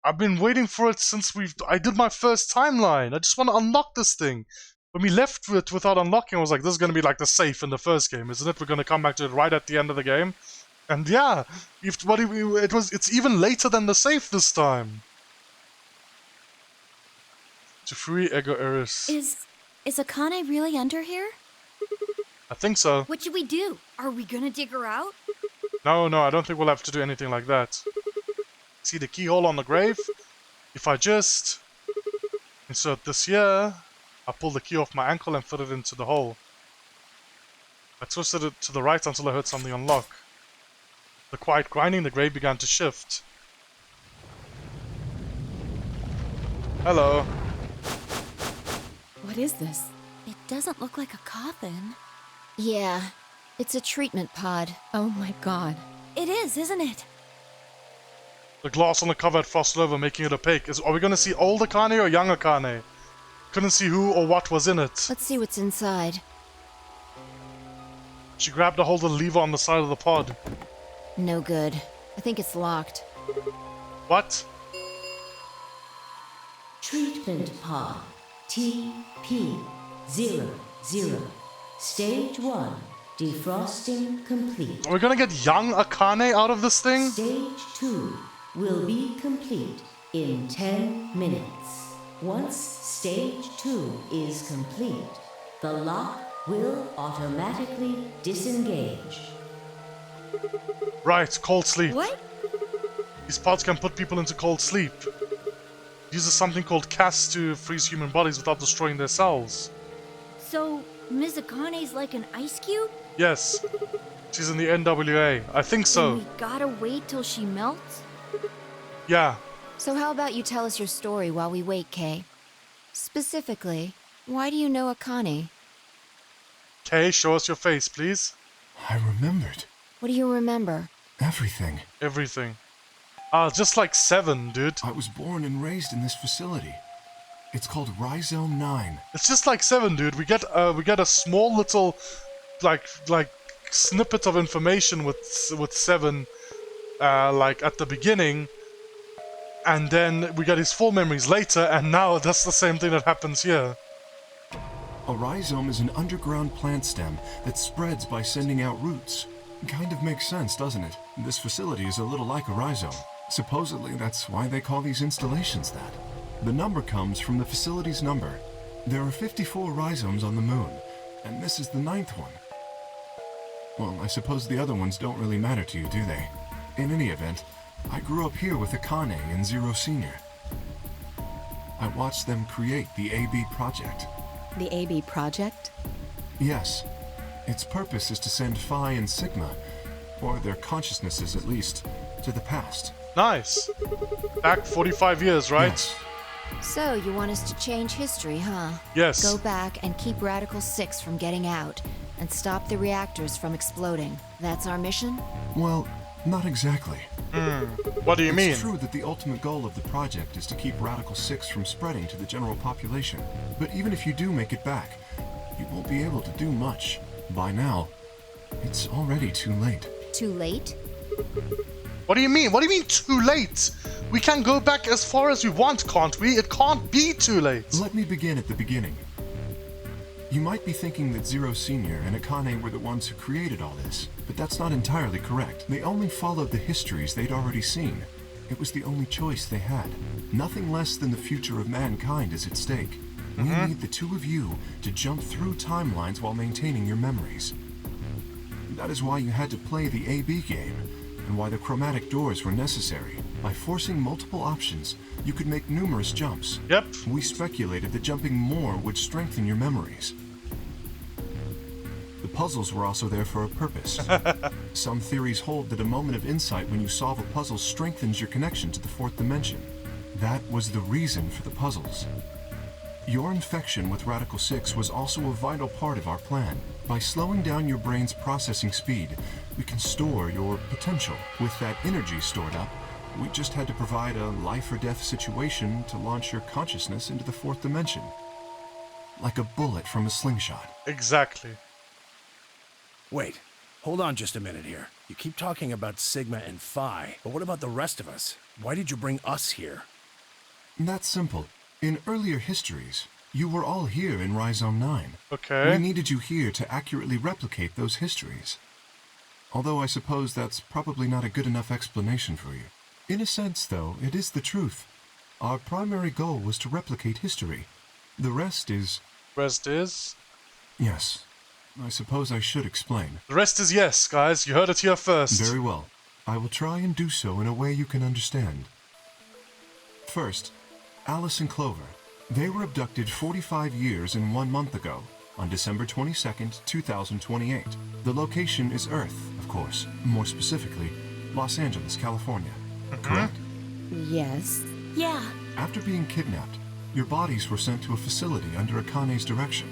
S1: I've been waiting for it since I did my first timeline. I just want to unlock this thing. When we left it without unlocking, I was like, this is going to be like the safe in the first game, isn't it? We're going to come back to it right at the end of the game. And yeah, it's even later than the safe this time. To free Ego Eris.
S9: Is Akane really under here?
S1: I think so.
S8: What should we do? Are we gonna dig her out?
S1: No, I don't think we'll have to do anything like that. See the keyhole on the grave? If I just insert this here, I pull the key off my ankle and fit it into the hole. I twisted it to the right until I heard something unlock. The quiet grinding in the grave began to shift. Hello.
S7: What is this?
S9: It doesn't look like a coffin.
S2: Yeah, it's a treatment pod.
S7: Oh my god.
S9: It is, isn't it?
S1: The glass on the cover had frosted over, making it opaque. Are we going to see old Akane or young Akane? Couldn't see who or what was in it.
S2: Let's see what's inside.
S1: She grabbed a hold of the lever on the side of the pod.
S2: No good. I think it's locked.
S1: What?
S4: Treatment pod TP00. Stage 1. Defrosting complete.
S1: Are we going to get young Akane out of this thing?
S4: Stage 2 will be complete in 10 minutes. Once Stage 2 is complete, the lock will automatically disengage.
S1: Right, cold sleep.
S8: What?
S1: These pods can put people into cold sleep. Uses something called CAS to freeze human bodies without destroying their cells.
S8: So, Ms. Akane's like an ice cube?
S1: Yes. She's in the NWA. I think so.
S8: And we gotta wait till she melts?
S1: Yeah.
S2: So how about you tell us your story while we wait, Kay? Specifically, why do you know Akane?
S1: Kay, show us your face, please.
S6: I remembered.
S2: What do you remember?
S6: Everything.
S1: Everything. Just like 7, dude.
S6: I was born and raised in this facility. It's called Rhizome 9.
S1: It's just like 7, dude. We get a small little, like snippet of information with 7, like at the beginning, and then we get his full memories later, and now that's the same thing that happens here.
S6: A rhizome is an underground plant stem that spreads by sending out roots. Kind of makes sense, doesn't it? This facility is a little like a rhizome. Supposedly, that's why they call these installations that. The number comes from the facility's number. There are 54 rhizomes on the moon, and this is the 9th one. Well, I suppose the other ones don't really matter to you, do they? In any event, I grew up here with Akane and Zero Senior. I watched them create the AB project.
S7: The AB project?
S6: Yes. Its purpose is to send Phi and Sigma, or their consciousnesses at least, to the past.
S1: Nice. Back 45 years, right?
S6: Yes.
S2: So, you want us to change history, huh?
S1: Yes.
S2: Go back and keep Radical 6 from getting out, and stop the reactors from exploding. That's our mission?
S6: Well, not exactly.
S1: What do you mean?
S6: It's true that the ultimate goal of the project is to keep Radical 6 from spreading to the general population. But even if you do make it back, you won't be able to do much. By now, it's already too late.
S2: Too late?
S1: What do you mean? What do you mean too late? We can go back as far as we want, can't we? It can't be too late.
S6: Let me begin at the beginning. You might be thinking that Zero Senior and Akane were the ones who created all this, but that's not entirely correct. They only followed the histories they'd already seen. It was the only choice they had. Nothing less than the future of mankind is at stake. We need the two of you to jump through timelines while maintaining your memories. That is why you had to play the AB game, and why the chromatic doors were necessary. By forcing multiple options, you could make numerous jumps.
S1: Yep.
S6: We speculated that jumping more would strengthen your memories. The puzzles were also there for a purpose. Some theories hold that a moment of insight when you solve a puzzle strengthens your connection to the 4th dimension. That was the reason for the puzzles. Your infection with Radical 6 was also a vital part of our plan. By slowing down your brain's processing speed, we can store your potential. With that energy stored up, we just had to provide a life or death situation to launch your consciousness into the 4th dimension. Like a bullet from a slingshot.
S1: Exactly.
S3: Wait, hold on just a minute here. You keep talking about Sigma and Phi, but what about the rest of us? Why did you bring us here?
S6: That's simple. In earlier histories, you were all here in Rhizome 9.
S1: Okay.
S6: We needed you here to accurately replicate those histories. Although I suppose that's probably not a good enough explanation for you. In a sense, though, it is the truth. Our primary goal was to replicate history. The rest is...
S1: Rest is?
S6: Yes. I suppose I should explain.
S1: The rest is yes, guys. You heard it here first.
S6: Very well. I will try and do so in a way you can understand. First, Alice and Clover. They were abducted 45 years and 1 month ago, on December 22nd, 2028. The location is Earth, of course. More specifically, Los Angeles, California. Correct?
S7: Yes.
S8: Yeah.
S6: After being kidnapped, your bodies were sent to a facility under Akane's direction.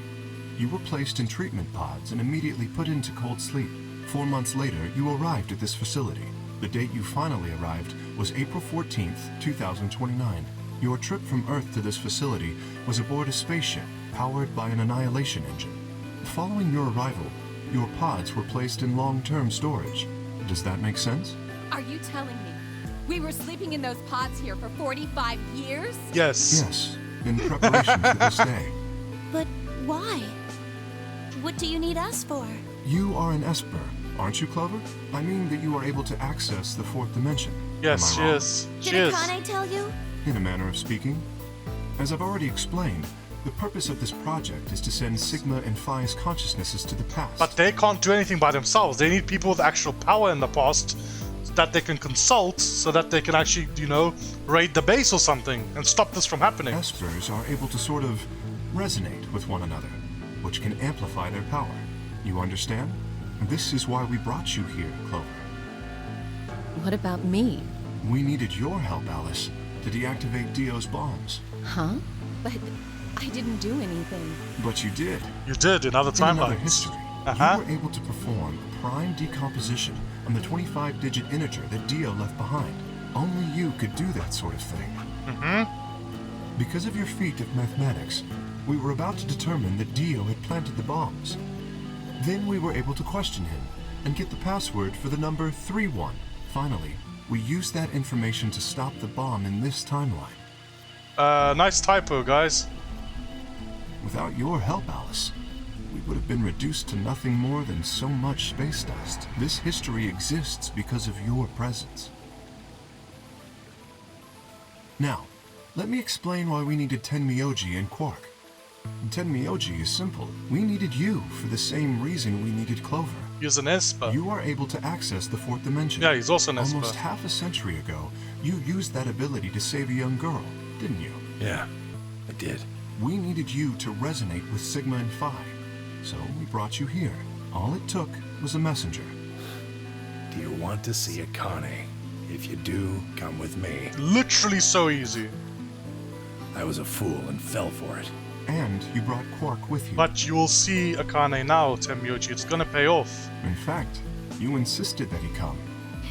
S6: You were placed in treatment pods and immediately put into cold sleep. 4 months later, you arrived at this facility. The date you finally arrived was April 14th, 2029. Your trip from Earth to this facility was aboard a spaceship powered by an annihilation engine. Following your arrival, your pods were placed in long-term storage. Does that make sense?
S7: Are you telling me we were sleeping in those pods here for 45 years?
S1: Yes.
S6: Yes, in preparation for this day.
S9: But why? What do you need us for?
S6: You are an Esper, aren't you, Clover? I mean that you are able to access the 4th dimension.
S1: Yes,
S6: Am
S1: she
S6: I wrong?
S1: is. She
S9: Did
S1: is.
S9: Akane tell you?
S6: In a manner of speaking. As I've already explained, the purpose of this project is to send Sigma and Phi's consciousnesses to the past.
S1: But they can't do anything by themselves. They need people with actual power in the past that they can consult so that they can actually, you know, raid the base or something and stop this from happening.
S6: Espers are able to sort of resonate with one another. which can amplify their power. You understand? This is why we brought you here, Clover.
S7: What about me?
S6: We needed your help, Alice, to deactivate Dio's bombs.
S7: Huh? But I didn't do anything.
S6: But you did.
S1: You did in other
S6: In another
S1: timelines.
S6: history,
S1: Uh-huh.
S6: you were able to perform a prime decomposition on the 25-digit integer that Dio left behind. Only you could do that sort of thing.
S1: Mm-hmm.
S6: Because of your feat of mathematics, we were about to determine that Dio had planted the bombs. Then we were able to question him and get the password for the number 31. Finally, we used that information to stop the bomb in this timeline.
S1: Nice typo, guys.
S6: Without your help, Alice, we would have been reduced to nothing more than so much space dust. This history exists because of your presence. Now, let me explain why we needed Tenmyoji and Quark. Tenmyoji is simple. We needed you for the same reason we needed Clover.
S1: He's an Esper.
S6: You are able to access the fourth dimension.
S1: Yeah, he's also an Esper.
S6: Almost half a century ago, you used that ability to save a young girl, didn't you?
S3: Yeah, I did.
S6: We needed you to resonate with Sigma and Phi, so we brought you here. All it took was a messenger.
S3: Do you want to see Akane? If you do, come with me.
S1: Literally so easy.
S3: I was a fool and fell for it.
S6: And you brought Quark with you.
S1: But you will see Akane now, Tenmyoji. It's gonna pay off.
S6: In fact, you insisted that he come.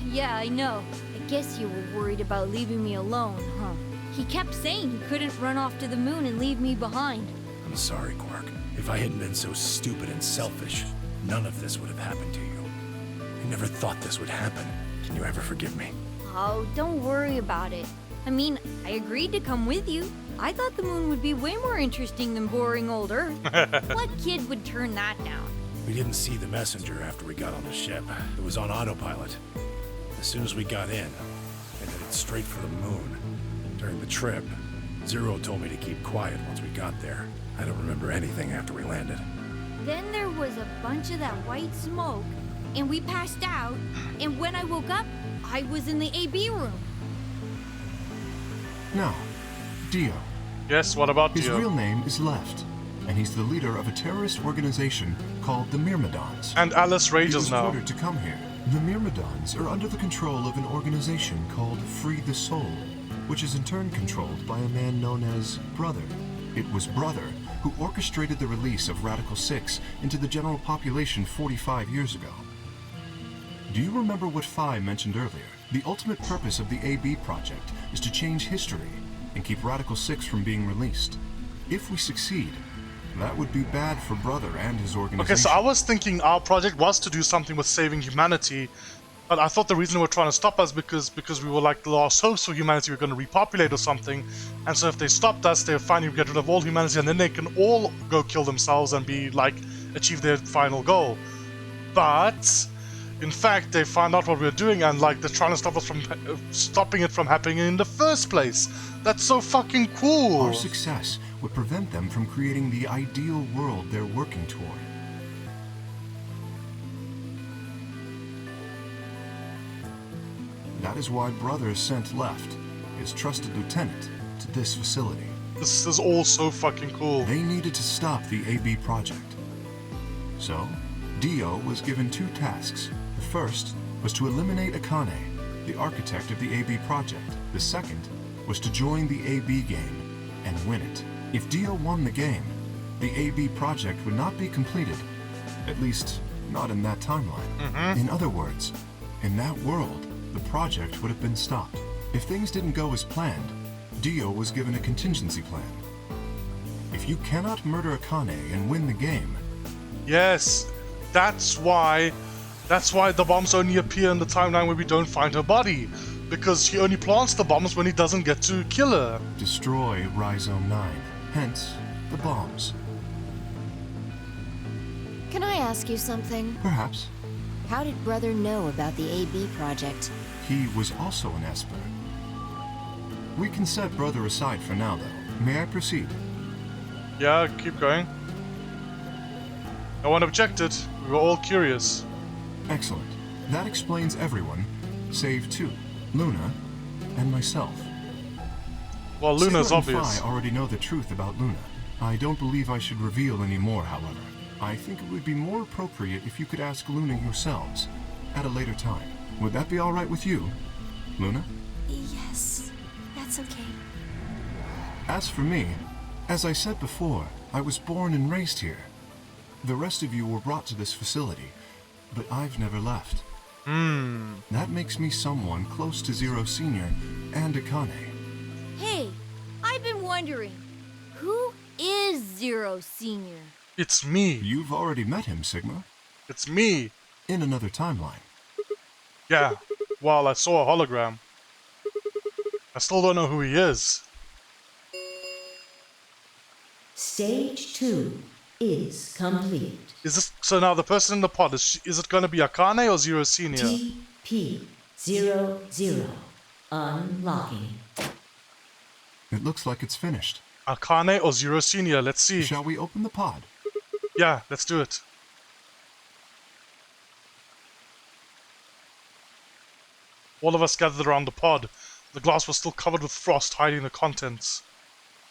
S8: Yeah, I know. I guess you were worried about leaving me alone, huh? He kept saying he couldn't run off to the moon and leave me behind.
S3: I'm sorry, Quark. If I hadn't been so stupid and selfish, none of this would have happened to you. I never thought this would happen. Can you ever forgive me?
S8: Oh, don't worry about it. I mean, I agreed to come with you. I thought the moon would be way more interesting than boring old Earth. What kid would turn that down?
S3: We didn't see the messenger after we got on the ship. It was on autopilot. As soon as we got in, I headed straight for the moon. During the trip, Zero told me to keep quiet once we got there. I don't remember anything after we landed.
S8: Then there was a bunch of that white smoke, and we passed out, and when I woke up, I was in the AB room.
S6: Now, Dio.
S1: Yes, what about
S6: His
S1: Dio?
S6: real name is Left, and he's the leader of a terrorist organization called the Myrmidons.
S1: And Alice
S6: He
S1: rages
S6: was
S1: now.
S6: ordered to come here. The Myrmidons are under the control of an organization called Free the Soul, which is in turn controlled by a man known as Brother. It was Brother who orchestrated the release of Radical 6 into the general population 45 years ago. Do you remember what Phi mentioned earlier? The ultimate purpose of the AB project is to change history and keep Radical 6 from being released. If we succeed, that would be bad for Brother and his organization.
S1: Okay, so I was thinking our project was to do something with saving humanity, but I thought the reason they were trying to stop us because we were like the last hopes for humanity, we're going to repopulate or something, and so if they stopped us, they'll finally get rid of all humanity, and then they can all go kill themselves and be like achieve their final goal. But in fact, they found out what we were doing, and like they're trying to stop us from stopping it from happening in the first place. That's so fucking cool.
S6: Our success would prevent them from creating the ideal world they're working toward. That is why Brother sent Left, his trusted lieutenant, to this facility.
S1: This is all so fucking cool.
S6: They needed to stop the AB project. So, Dio was given two tasks. The first was to eliminate Akane, the architect of the AB project. The second was to join the AB game and win it. If Dio won the game, the AB project would not be completed. At least, not in that timeline. In other words, in that world, the project would have been stopped. If things didn't go as planned, Dio was given a contingency plan. If you cannot murder Akane and win the game...
S1: Yes, that's why the bombs only appear in the timeline where we don't find her body. Because he only plants the bombs when he doesn't get to kill her.
S6: Destroy Rhizome 9. Hence, the bombs.
S2: Can I ask you something?
S6: Perhaps.
S2: How did Brother know about the AB project?
S6: He was also an Esper. We can set Brother aside for now, though. May I proceed?
S1: Yeah, keep going. No one objected. We were all curious.
S6: Excellent. That explains everyone, save two. Luna and myself.
S1: Well, Luna's
S6: Sigma and
S1: obvious.
S6: Phi already know the truth about Luna. I don't believe I should reveal any more, however. I think it would be more appropriate if you could ask Luna yourselves at a later time. Would that be all right with you, Luna?
S9: Yes, that's okay.
S6: As for me, as I said before, I was born and raised here. The rest of you were brought to this facility, but I've never left. That makes me someone close to Zero Senior and Akane.
S8: Hey, I've been wondering, who is Zero Senior?
S1: It's me.
S6: You've already met him, Sigma.
S1: It's me.
S6: In another timeline.
S1: Yeah. Well, I saw a hologram. I still don't know who he is.
S4: Stage 2 is complete.
S1: Is this so? Now the person in the pod is it going to be Akane or Zero Senior?
S4: TP00 unlocking.
S6: It looks like it's finished.
S1: Akane or Zero Senior? Let's see.
S6: Shall we open the pod?
S1: Yeah, let's do it. All of us gathered around the pod. The glass was still covered with frost, hiding the contents.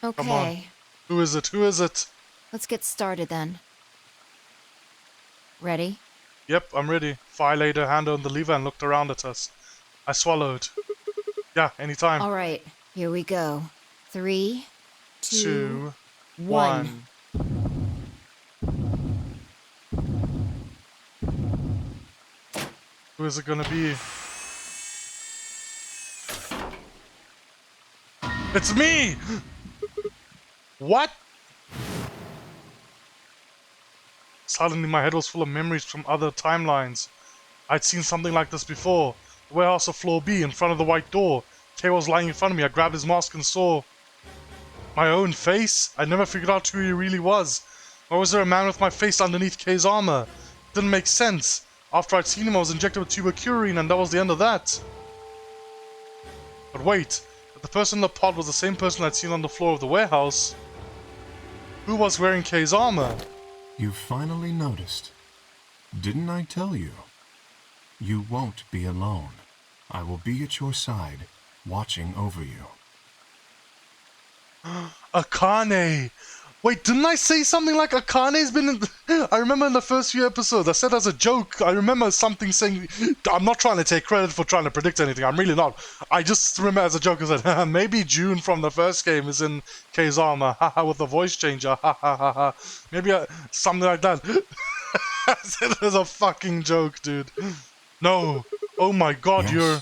S2: Okay.
S1: Come on. Who is it? Who is it?
S2: Let's get started then. Ready?
S1: Yep, I'm ready. Phi laid her hand on the lever and looked around at us. I swallowed. Yeah, anytime.
S2: All right, here we go. 3, 2,
S1: 2,
S2: 1.
S1: 1. Who is it gonna be? It's me! What? Suddenly my head was full of memories from other timelines. I'd seen something like this before. The warehouse of floor B in front of the white door. Kay was lying in front of me. I grabbed his mask and saw my own face. I never figured out who he really was. Why was there a man with my face underneath Kay's armor? It didn't make sense. After I'd seen him, I was injected with tuberculin, and that was the end of that. But wait, if the person in the pod was the same person I'd seen on the floor of the warehouse, who was wearing Kay's armor?
S6: You finally noticed. Didn't I tell you? You won't be alone. I will be at your side, watching over you.
S1: Akane! Wait, didn't I say something like Akane's been in... I remember in the first few episodes, I said as a joke, I remember something saying... I'm not trying to take credit for trying to predict anything, I'm really not. I just remember as a joke, I said, maybe June from the first game is in Kay's armor, haha, with the voice changer, ha ha ha ha. Maybe something like that. I said it as a fucking joke, dude. No. Oh my god,
S6: Yes,
S1: you're...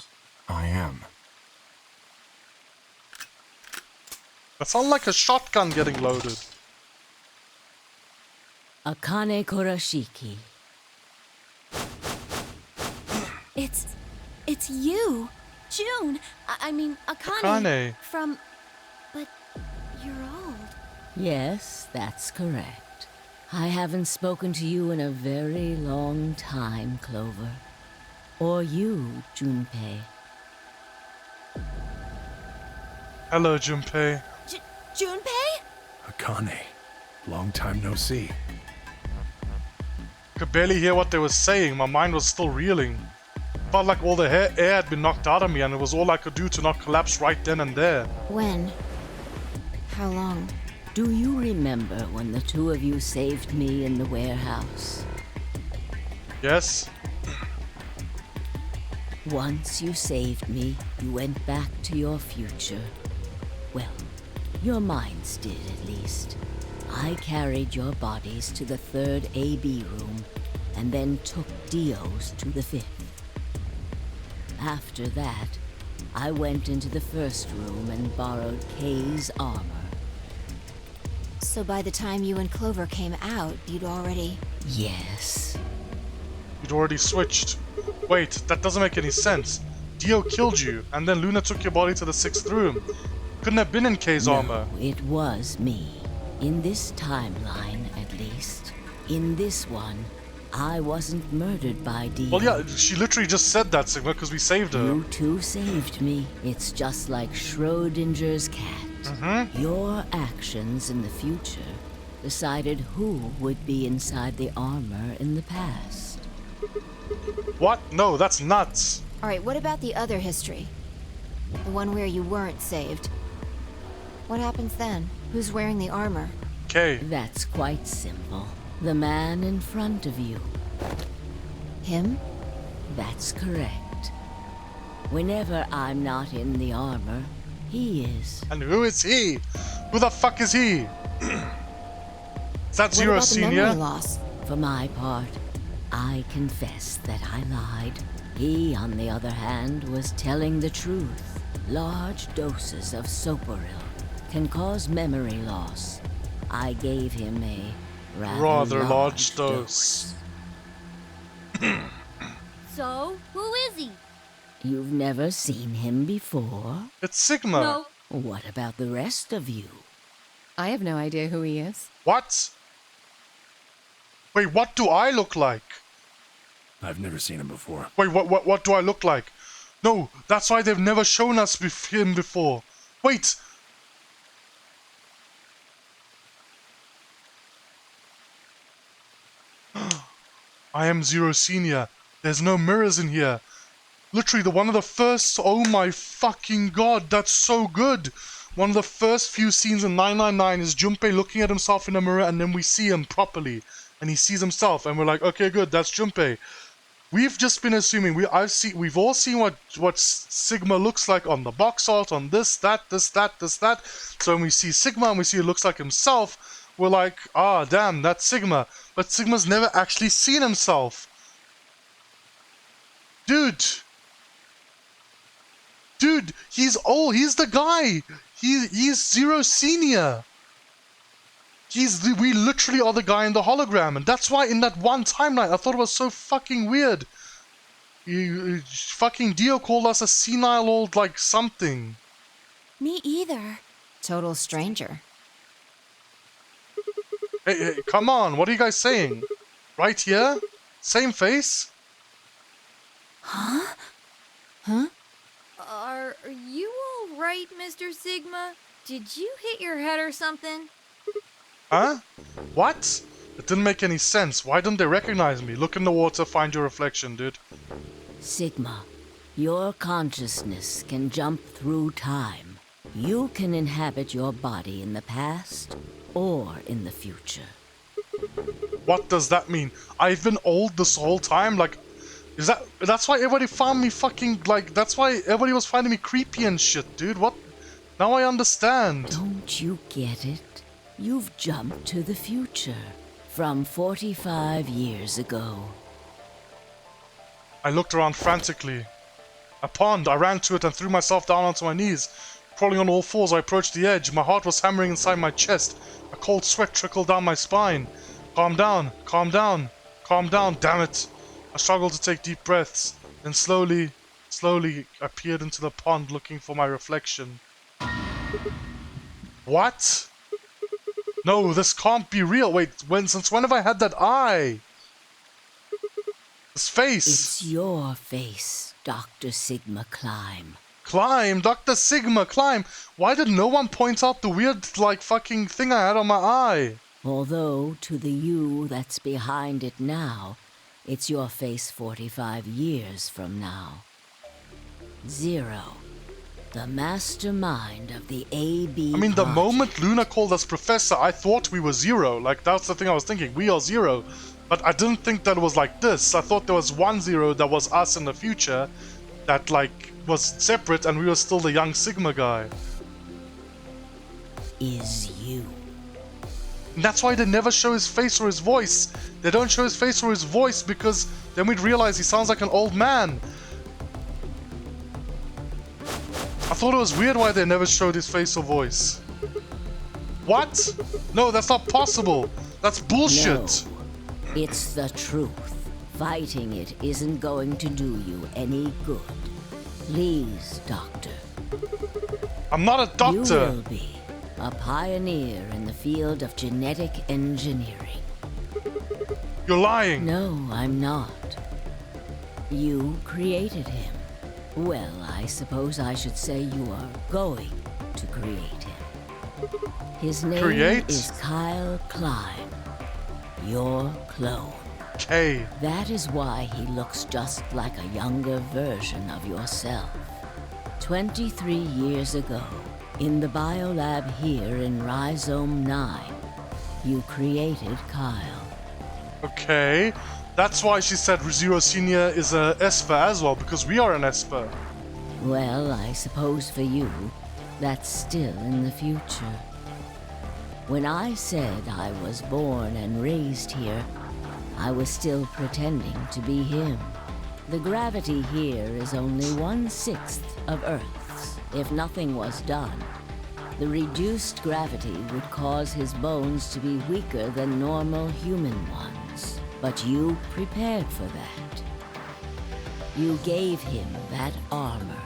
S6: I am.
S1: That sounds like a shotgun getting loaded.
S4: Akane Kurashiki.
S9: It's you, June. I mean, Akane.
S1: Akane.
S9: From, but you're old.
S4: Yes, that's correct. I haven't spoken to you in a very long time, Clover. Or you, Junpei.
S1: Hello, Junpei.
S9: Junpei?
S3: Akane, long time no see.
S1: I could barely hear what they were saying. My mind was still reeling. Felt like all the air had been knocked out of me, and it was all I could do to not collapse right then and there.
S2: When? How long?
S4: Do you remember when the two of you saved me in the warehouse?
S1: Yes?
S4: Once you saved me, you went back to your future. Well, your minds did at least. I carried your bodies to the 3rd AB room, and then took Dio's to the 5th. After that, I went into the 1st room and borrowed Kay's armor.
S2: So by the time you and Clover came out, you'd already...
S4: Yes.
S1: You'd already switched. Wait, that doesn't make any sense. Dio killed you, and then Luna took your body to the 6th room. Couldn't have been in Kay's armor.
S4: No, it was me. In this timeline, at least. In this one, I wasn't murdered by Dio.
S1: Well, yeah, she literally just said that, Sigma, because we saved her.
S4: You two saved me. It's just like Schrodinger's cat. Your actions in the future decided who would be inside the armor in the past.
S1: What? No, that's nuts.
S2: Alright, what about the other history? The one where you weren't saved. What happens then? Who's wearing the armor?
S1: Okay.
S4: That's quite simple. The man in front of you.
S2: Him?
S4: That's correct. Whenever I'm not in the armor, he is.
S1: And who is he? Who the fuck is he? Is that
S2: What
S1: Zero
S2: about the memory
S1: Senior?
S2: loss?
S4: For my part, I confess that I lied. He, on the other hand, was telling the truth. Large doses of soporil can cause memory loss. I gave him a rather
S1: Large dose.
S8: So, who is he?
S4: You've never seen him before?
S1: It's Sigma.
S8: No.
S4: What about the rest of you?
S10: I have no idea who he is.
S1: What? Wait, what do I look like?
S3: I've never seen him before.
S1: Wait, what do I look like? No, that's why they've never shown us him before. Wait. I am Zero Senior. There's no mirrors in here. Literally, one of the first. Oh my fucking god, that's so good. One of the first few scenes in 999 is Junpei looking at himself in a mirror, and then we see him properly, and he sees himself, and we're like, okay, good, that's Junpei. We've just been assuming. We've all seen what Sigma looks like on the box art, on this, that. So when we see Sigma and we see it looks like himself, we're like, ah, damn, that's Sigma. But Sigma's never actually seen himself. Dude, he's old. He's the guy. He's Zero Senior. We literally are the guy in the hologram, and that's why in that one timeline I thought it was so fucking weird. Fucking Dio called us a senile old like something.
S9: Me either.
S2: Total stranger.
S1: Hey, come on, what are you guys saying? Right here? Same face?
S9: Huh?
S8: Are you all right, Mr. Sigma? Did you hit your head or something?
S1: Huh? What? It didn't make any sense. Why didn't they recognize me? Look in the water, find your reflection, dude.
S4: Sigma, your consciousness can jump through time. You can inhabit your body in the past or in the future.
S1: What does that mean? I've been old this whole time? Like, that's why everybody found me fucking, like, that's why everybody was finding me creepy and shit, dude. What? Now I understand.
S4: Don't you get it? You've jumped to the future from 45 years ago.
S1: I looked around frantically. A pond. I ran to it and threw myself down onto my knees. Crawling on all fours, I approached the edge. My heart was hammering inside my chest. A cold sweat trickled down my spine. Calm down, calm down, calm down, damn it. I struggled to take deep breaths. Then slowly I peered into the pond looking for my reflection. What? No, this can't be real. Wait, since when have I had that eye? This face.
S4: It's your face, Dr. Sigma Climb.
S1: Climb? Dr. Sigma, climb! Why did no one point out the weird, like, fucking thing I had on my eye?
S4: Although, to the you that's behind it now, it's your face 45 years from now. Zero. The mastermind of the AB
S1: I mean, the
S4: project.
S1: moment Luna called us Professor, I thought we were Zero. Like, that's the thing I was thinking. We are Zero. But I didn't think that it was like this. I thought there was one Zero that was us in the future that, like, was separate and we were still the young Sigma guy.
S4: Is you.
S1: And that's why they never show his face or his voice. They don't show his face or his voice because then we'd realize he sounds like an old man. I thought it was weird why they never showed his face or voice. What? No, that's not possible. That's bullshit.
S4: No, it's the truth. Fighting it isn't going to do you any good. Please, Doctor.
S1: I'm not a doctor.
S4: You will be a pioneer in the field of genetic engineering.
S1: You're lying.
S4: No, I'm not. You created him. Well, I suppose I should say you are going to create him. His name is Kyle Klein, your clone.
S1: Okay.
S4: That is why he looks just like a younger version of yourself. 23 years ago, in the biolab here in Rhizome 9, You created Kyle.
S1: Okay. That's why she said Zero Senior is a Esper as well, because we are an Esper.
S4: Well, I suppose for you, that's still in the future. When I said I was born and raised here, I was still pretending to be him. The gravity here is only 1/6 of Earth's. If nothing was done, the reduced gravity would cause his bones to be weaker than normal human ones. But you prepared for that. You gave him that armor.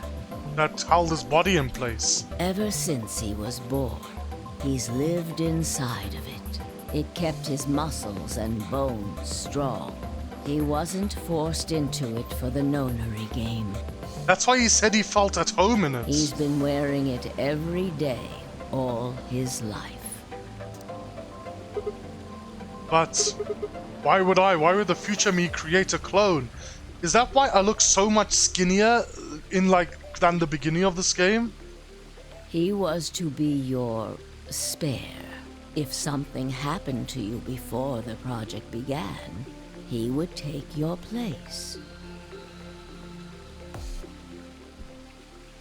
S1: That held his body in place.
S4: Ever since he was born, he's lived inside of it. It kept his muscles and bones strong. He wasn't forced into it for the nonary game.
S1: That's why he said he felt at home in it.
S4: He's been wearing it every day, all his life.
S1: But why would the future me create a clone? Is that why I look so much skinnier than the beginning of this game?
S4: He was to be your spare. If something happened to you before the project began, he would take your place.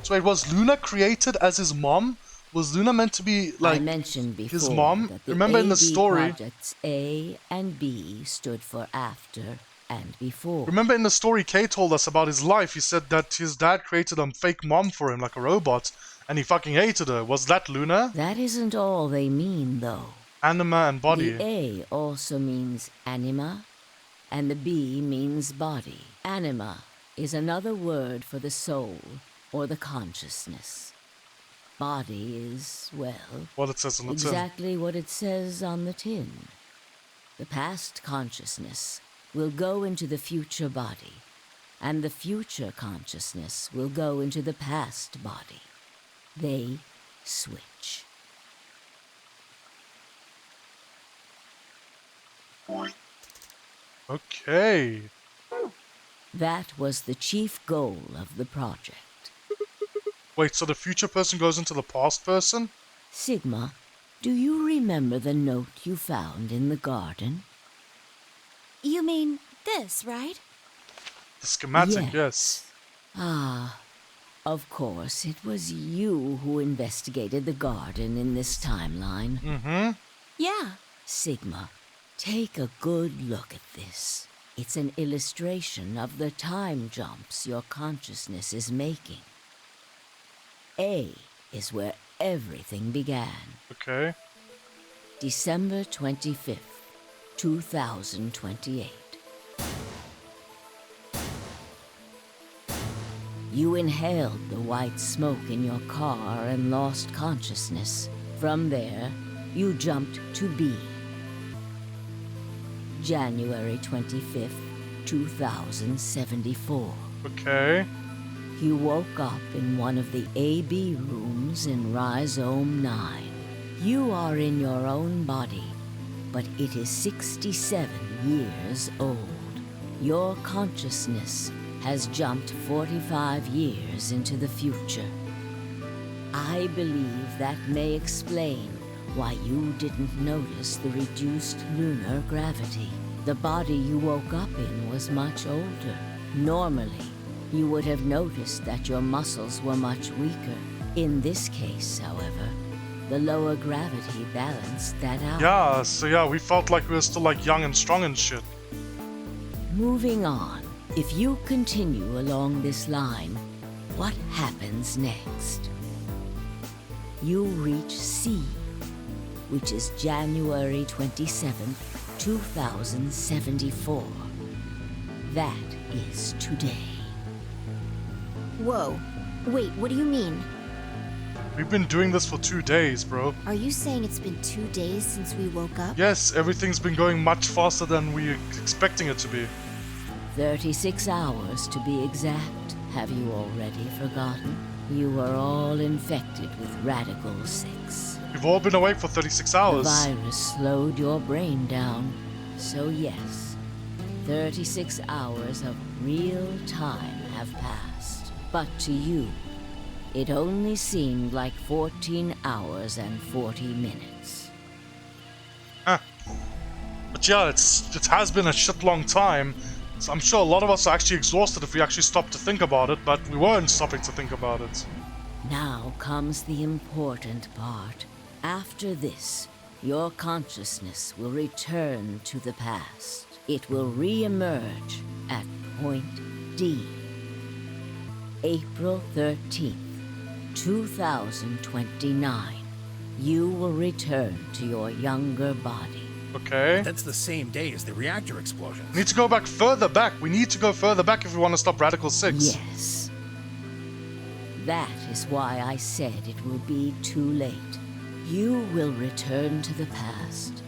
S1: So wait, was Luna created as his mom? Was Luna meant to be like
S4: I mentioned before
S1: his mom?
S4: that the
S1: Remember in the
S4: AB
S1: story?
S4: projects A and B stood for after and before.
S1: Remember in the story Kay told us about his life, he said that his dad created a fake mom for him, like a robot, and he fucking hated her. Was that Luna?
S4: That isn't all they mean, though.
S1: Anima and body.
S4: The A also means anima, and the B means body. Anima is another word for the soul, or the consciousness. Body is, well,
S1: What it says on the tin.
S4: exactly what it says on the tin. The past consciousness will go into the future body, and the future consciousness will go into the past body. They switch.
S1: Okay.
S4: That was the chief goal of the project.
S1: Wait, so the future person goes into the past person?
S4: Sigma, do you remember the note you found in the garden?
S9: You mean this, right?
S1: The schematic, yes.
S4: Ah, of course, it was you who investigated the garden in this timeline.
S1: Mm-hmm.
S9: Yeah.
S4: Sigma, take a good look at this. It's an illustration of the time jumps your consciousness is making. A is where everything began.
S1: Okay.
S4: December 25th, 2028. You inhaled the white smoke in your car and lost consciousness. From there, you jumped to B. January 25th, 2074.
S1: Okay.
S4: You woke up in one of the AB rooms in Rhizome 9. You are in your own body, but it is 67 years old. Your consciousness has jumped 45 years into the future. I believe that may explain why you didn't notice the reduced lunar gravity. The body you woke up in was much older. Normally, you would have noticed that your muscles were much weaker. In this case, however, the lower gravity balanced that out.
S1: Yeah, so yeah, we felt like we were still like young and strong and shit.
S4: Moving on, if you continue along this line, what happens next? You reach C, which is January 27th, 2074. That is today.
S2: Whoa. Wait, what do you mean?
S1: We've been doing this for 2 days, bro.
S2: Are you saying it's been 2 days since we woke up?
S1: Yes, everything's been going much faster than we were expecting it to be.
S4: 36 hours to be exact. Have you already forgotten? You were all infected with Radical 6.
S1: We've all been awake for 36 hours.
S4: The virus slowed your brain down. So yes, 36 hours of real time have passed. But to you, it only seemed like 14 hours and 40 minutes.
S1: Huh. But yeah, it has been a shit long time. So I'm sure a lot of us are actually exhausted if we actually stop to think about it, but we weren't stopping to think about it.
S4: Now comes the important part. After this, your consciousness will return to the past. It will re-emerge at point D. April 13th, 2029. You will return to your younger body.
S1: Okay.
S3: That's the same day as the reactor explosion.
S1: We need to go back further back. We need to go further back if we want to stop Radical 6.
S4: Yes. That is why I said it will be too late. You will return to the past,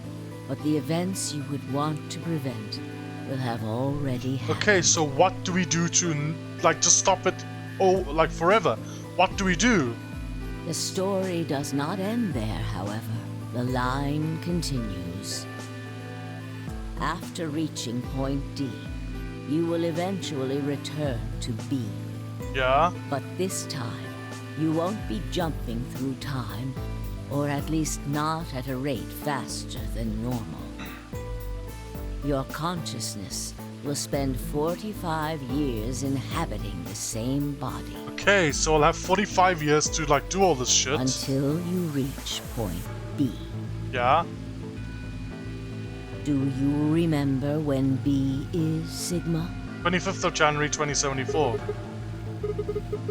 S4: but the events you would want to prevent will have already happened.
S1: Okay, so what do we do to, like, just stop it, like, forever? What do we do?
S4: The story does not end there, however. The line continues. After reaching point D, you will eventually return to B.
S1: Yeah?
S4: But this time, you won't be jumping through time, or at least not at a rate faster than normal. Your consciousness will spend 45 years inhabiting the same body.
S1: Okay, so I'll have 45 years to, like, do all this shit.
S4: Until you reach point B.
S1: Yeah?
S4: Do you remember when B is Sigma?
S1: 25th of January 2074.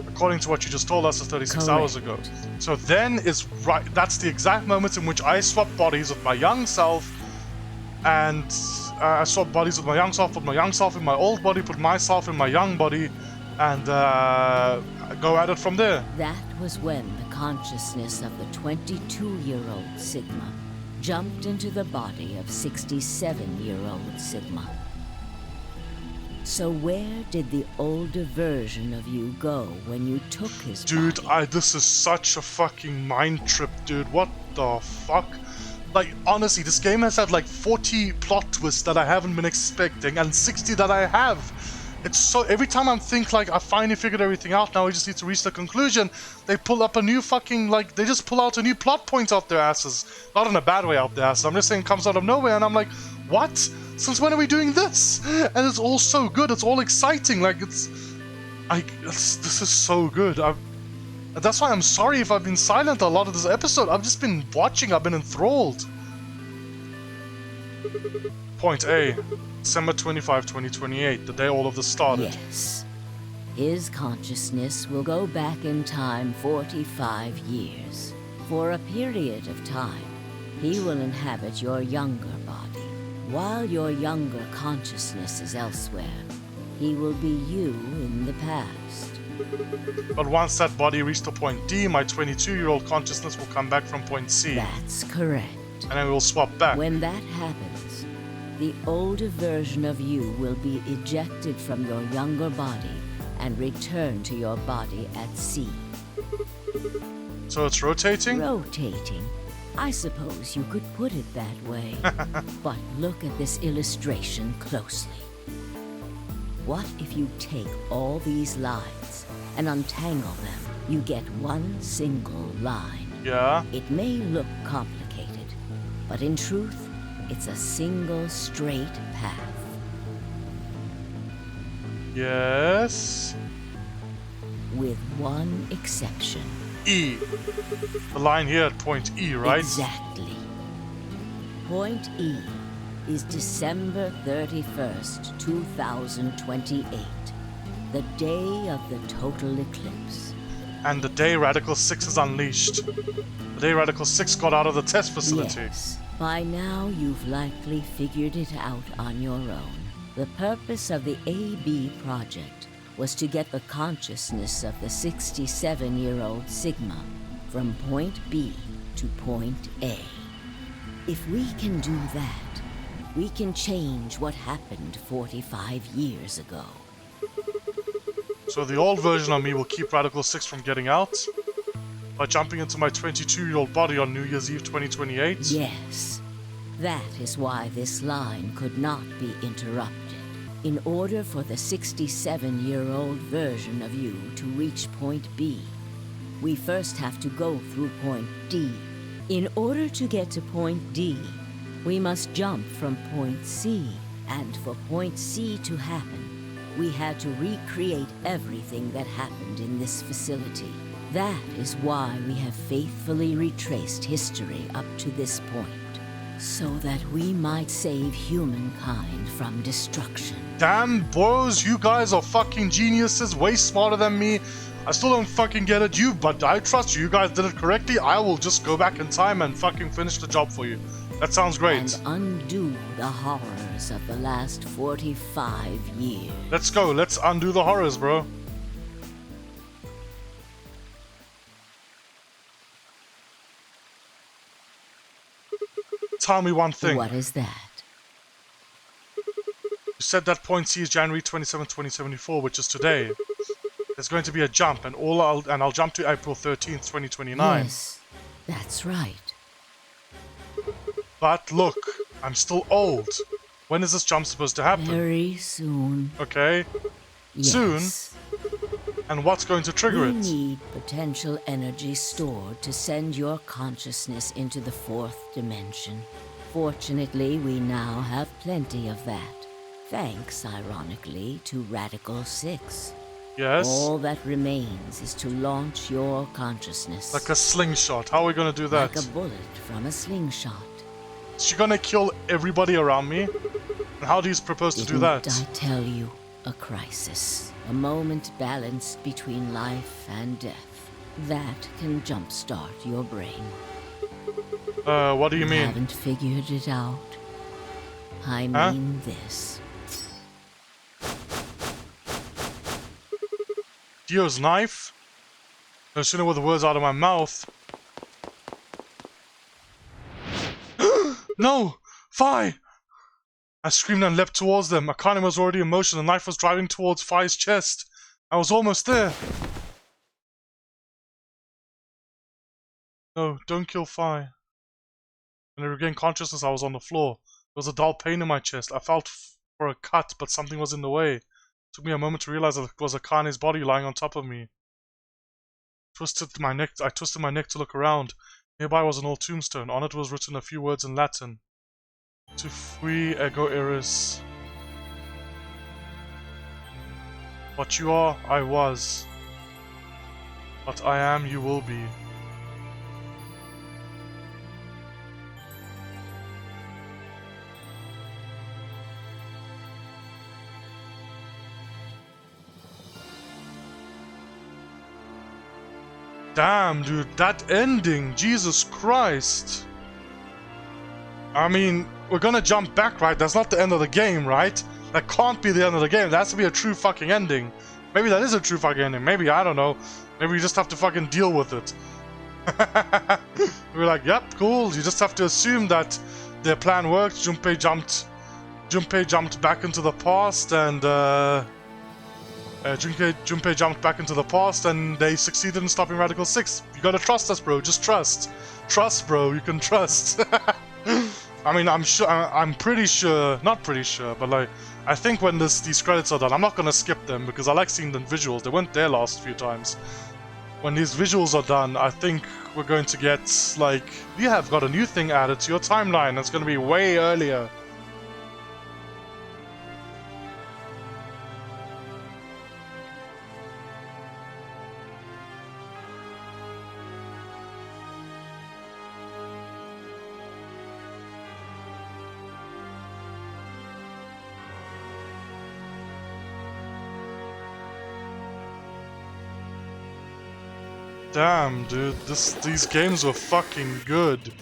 S1: According to what you just told us, it's 36 hours ago. So then is right. That's the exact moment in which I swap bodies with my young self, and I swap bodies with my young self, put my young self in my old body, put myself in my young body, and go at it from there.
S4: That was when the consciousness of the 22-year-old Sigma jumped into the body of 67-year-old Sigma. So where did the older version of you go when you took his
S1: Dude,
S4: body?
S1: this is such a fucking mind trip, dude. What the fuck? Like, honestly, this game has had like 40 plot twists that I haven't been expecting, and 60 that I have. It's so, every time I think like I finally figured everything out, now we just need to reach the conclusion, they pull up a new fucking, like, they just pull out a new plot point out their asses. Not in a bad way out their asses, I'm just saying it comes out of nowhere, and I'm like, what? Since when are we doing this? And it's all so good, it's all exciting, like, this is so good. That's why I'm sorry if I've been silent a lot of this episode. I've just been watching, I've been enthralled. Point A, December 25, 2028, the day all of this started.
S4: Yes. His consciousness will go back in time 45 years. For a period of time, he will inhabit your younger body. While your younger consciousness is elsewhere, he will be you in the past.
S1: But once that body reaches to point D, my 22-year-old consciousness will come back from point C.
S4: That's correct.
S1: And then we'll swap back.
S4: When that happens, the older version of you will be ejected from your younger body and return to your body at C.
S1: So it's rotating?
S4: Rotating. I suppose you could put it that way. But look at this illustration closely. What if you take all these lines and untangle them? You get one single line.
S1: Yeah?
S4: It may look complicated, but in truth, it's a single straight path.
S1: Yes?
S4: With one exception.
S1: E. The line here at point E, right?
S4: Exactly. Point E is December 31st, 2028, the day of the total eclipse.
S1: And the day Radical 6 is unleashed. The day Radical 6 got out of the test facility.
S4: Yes. By now, you've likely figured it out on your own. The purpose of the AB project was to get the consciousness of the 67-year-old Sigma from point B to point A. If we can do that, we can change what happened 45 years ago.
S1: So the old version of me will keep Radical 6 from getting out by jumping into my 22-year-old body on New Year's Eve 2028?
S4: Yes. That is why this line could not be interrupted. In order for the 67-year-old version of you to reach point B, we first have to go through point D. In order to get to point D, We must jump from point C, and for point C to happen, we had to recreate everything that happened in this facility. That is why we have faithfully retraced history up to this point, so that we might save humankind from destruction.
S1: Damn, bros, you guys are fucking geniuses, way smarter than me. I still don't fucking get it, but I trust you. You guys did it correctly. I will just go back in time and fucking finish the job for you. That sounds great.
S4: And undo the horrors of the last 45 years.
S1: Let's go. Let's undo the horrors, bro. Tell me one thing.
S4: What is that?
S1: You said that point C is January 27, 2074, which is today. There's going to be a jump, and I'll jump to April 13th, 2029.
S4: Yes, that's right.
S1: But look, I'm still old. When is this jump supposed to happen?
S4: Very soon.
S1: Okay.
S4: Yes.
S1: Soon? And what's going to trigger it?
S4: We need potential energy stored to send your consciousness into the fourth dimension. Fortunately, we now have plenty of that. Thanks, ironically, to Radical 6.
S1: Yes?
S4: All that remains is to launch your consciousness.
S1: Like a slingshot. How are we gonna do that?
S4: Like a bullet from a slingshot.
S1: Is she gonna kill everybody around me? And how do you propose to do that?
S4: Didn't I tell you? A crisis. A moment balanced between life and death. That can jumpstart your brain.
S1: What do you mean?
S4: Haven't figured it out. I mean this.
S1: Dio's knife? No sooner were the words out of my mouth. No! Fi! I screamed and leapt towards them. Akane was already in motion. The knife was driving towards Fi's chest. I was almost there. No, don't kill Fi. When I regained consciousness, I was on the floor. There was a dull pain in my chest. I felt for a cut, but something was in the way. It took me a moment to realize that it was Akane's body lying on top of me. I twisted my neck to look around. Nearby was an old tombstone. On it was written a few words in Latin. Tu fui ego eris. What you are, I was. What I am, you will be. Damn, dude, that ending, Jesus Christ. I mean, we're gonna jump back, right? That's not the end of the game, right? That can't be the end of the game. That has to be a true fucking ending. Maybe that is a true fucking ending. Maybe, I don't know. Maybe we just have to fucking deal with it. We're like, yep, cool. You just have to assume that their plan worked. Junpei jumped back into the past, and Junpei jumped back into the past, and they succeeded in stopping Radical 6. You gotta trust us, bro. Just trust. Trust, bro. You can trust. I mean, I'm pretty sure, not pretty sure, but like, I think when these credits are done, I'm not gonna skip them because I like seeing the visuals. They weren't there last few times. When these visuals are done, I think we're going to get, like, you have got a new thing added to your timeline that's gonna be way earlier. Damn, dude, these games were fucking good.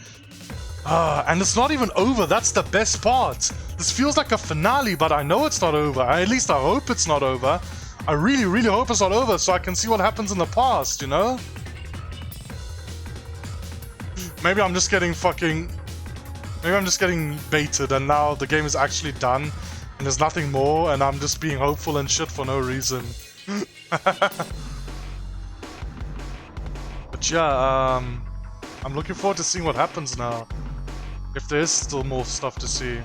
S1: And it's not even over, that's the best part. This feels like a finale, but I know it's not over. At least I hope it's not over. I really, really hope it's not over so I can see what happens in the past, you know? Maybe I'm just getting baited and now the game is actually done and there's nothing more and I'm just being hopeful and shit for no reason. But yeah, I'm looking forward to seeing what happens now. If there is still more stuff to see.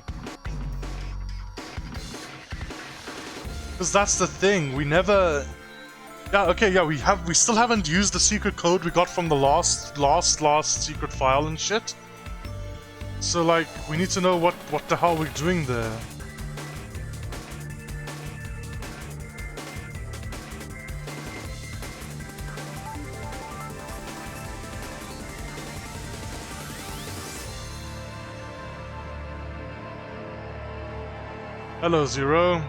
S1: Because that's the thing, we never... Yeah, okay, yeah, we still haven't used the secret code we got from the last secret file and shit. So like, we need to know what the hell we're doing there. Hello, Zero.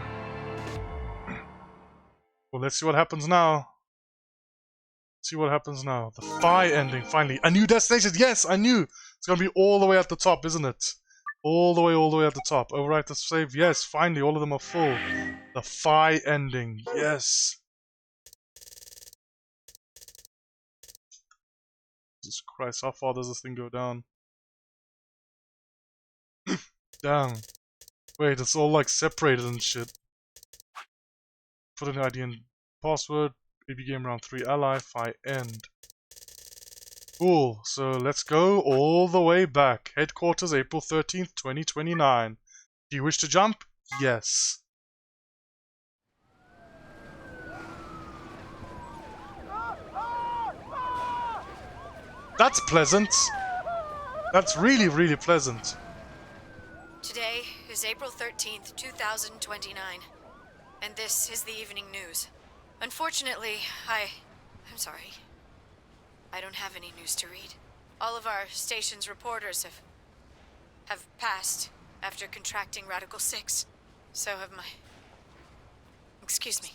S1: Well, let's see what happens now. See what happens now. The Phi ending, finally. A new destination! Yes, I knew! It's gonna be all the way at the top, isn't it? All the way at the top. Overwrite the save. Yes, finally, all of them are full. The Phi ending. Yes. Jesus Christ, how far does this thing go down? Down. Wait, it's all like separated and shit. Put an ID and password. BB game round 3 ally. Phi end. Cool, so let's go all the way back. Headquarters, April 13th, 2029. Do you wish to jump? Yes. That's pleasant. That's really, really pleasant.
S11: Today is April 13th, 2029, and this is the evening news. Unfortunately, I'm sorry. I don't have any news to read. All of our station's reporters have passed after contracting Radical 6. So have my... Excuse me.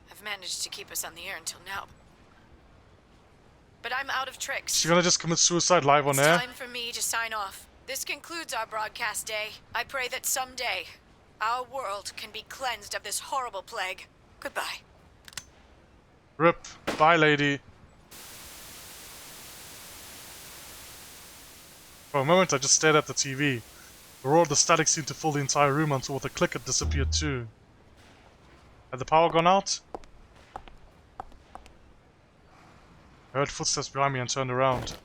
S11: I've managed to keep us on the air until now. But I'm out of tricks.
S1: She's gonna just commit suicide live on air?
S11: It's time for me to sign off. This concludes our broadcast day. I pray that someday our world can be cleansed of this horrible plague. Goodbye.
S1: Rip. Bye, lady. For a moment, I just stared at the TV. The roar of the static seemed to fill the entire room until with a click it disappeared too. Had the power gone out? I heard footsteps behind me and turned around.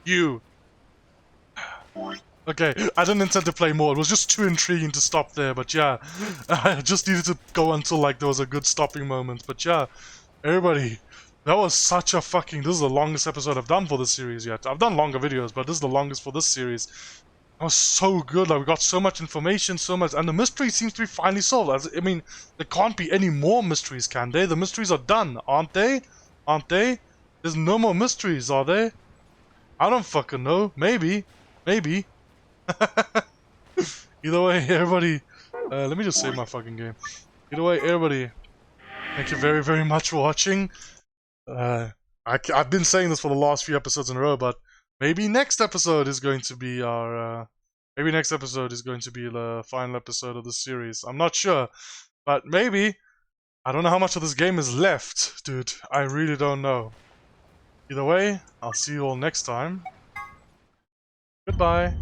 S1: You! Okay, I didn't intend to play more, it was just too intriguing to stop there, but yeah. I just needed to go until like there was a good stopping moment, but yeah. Everybody, that was such a fucking... This is the longest episode I've done for this series yet. I've done longer videos, but this is the longest for this series. That was so good, like we got so much information, so much... And the mystery seems to be finally solved. I mean, there can't be any more mysteries, can they? The mysteries are done, aren't they? Aren't they? There's no more mysteries, are there? I don't fucking know. Maybe. Maybe. Either way, everybody... let me just save my fucking game. Either way, everybody... Thank you very, very much for watching. I've been saying this for the last few episodes in a row, but maybe next episode is going to be our... maybe next episode is going to be the final episode of the series. I'm not sure, but maybe. I don't know how much of this game is left, dude. I really don't know. Either way, I'll see you all next time. Goodbye.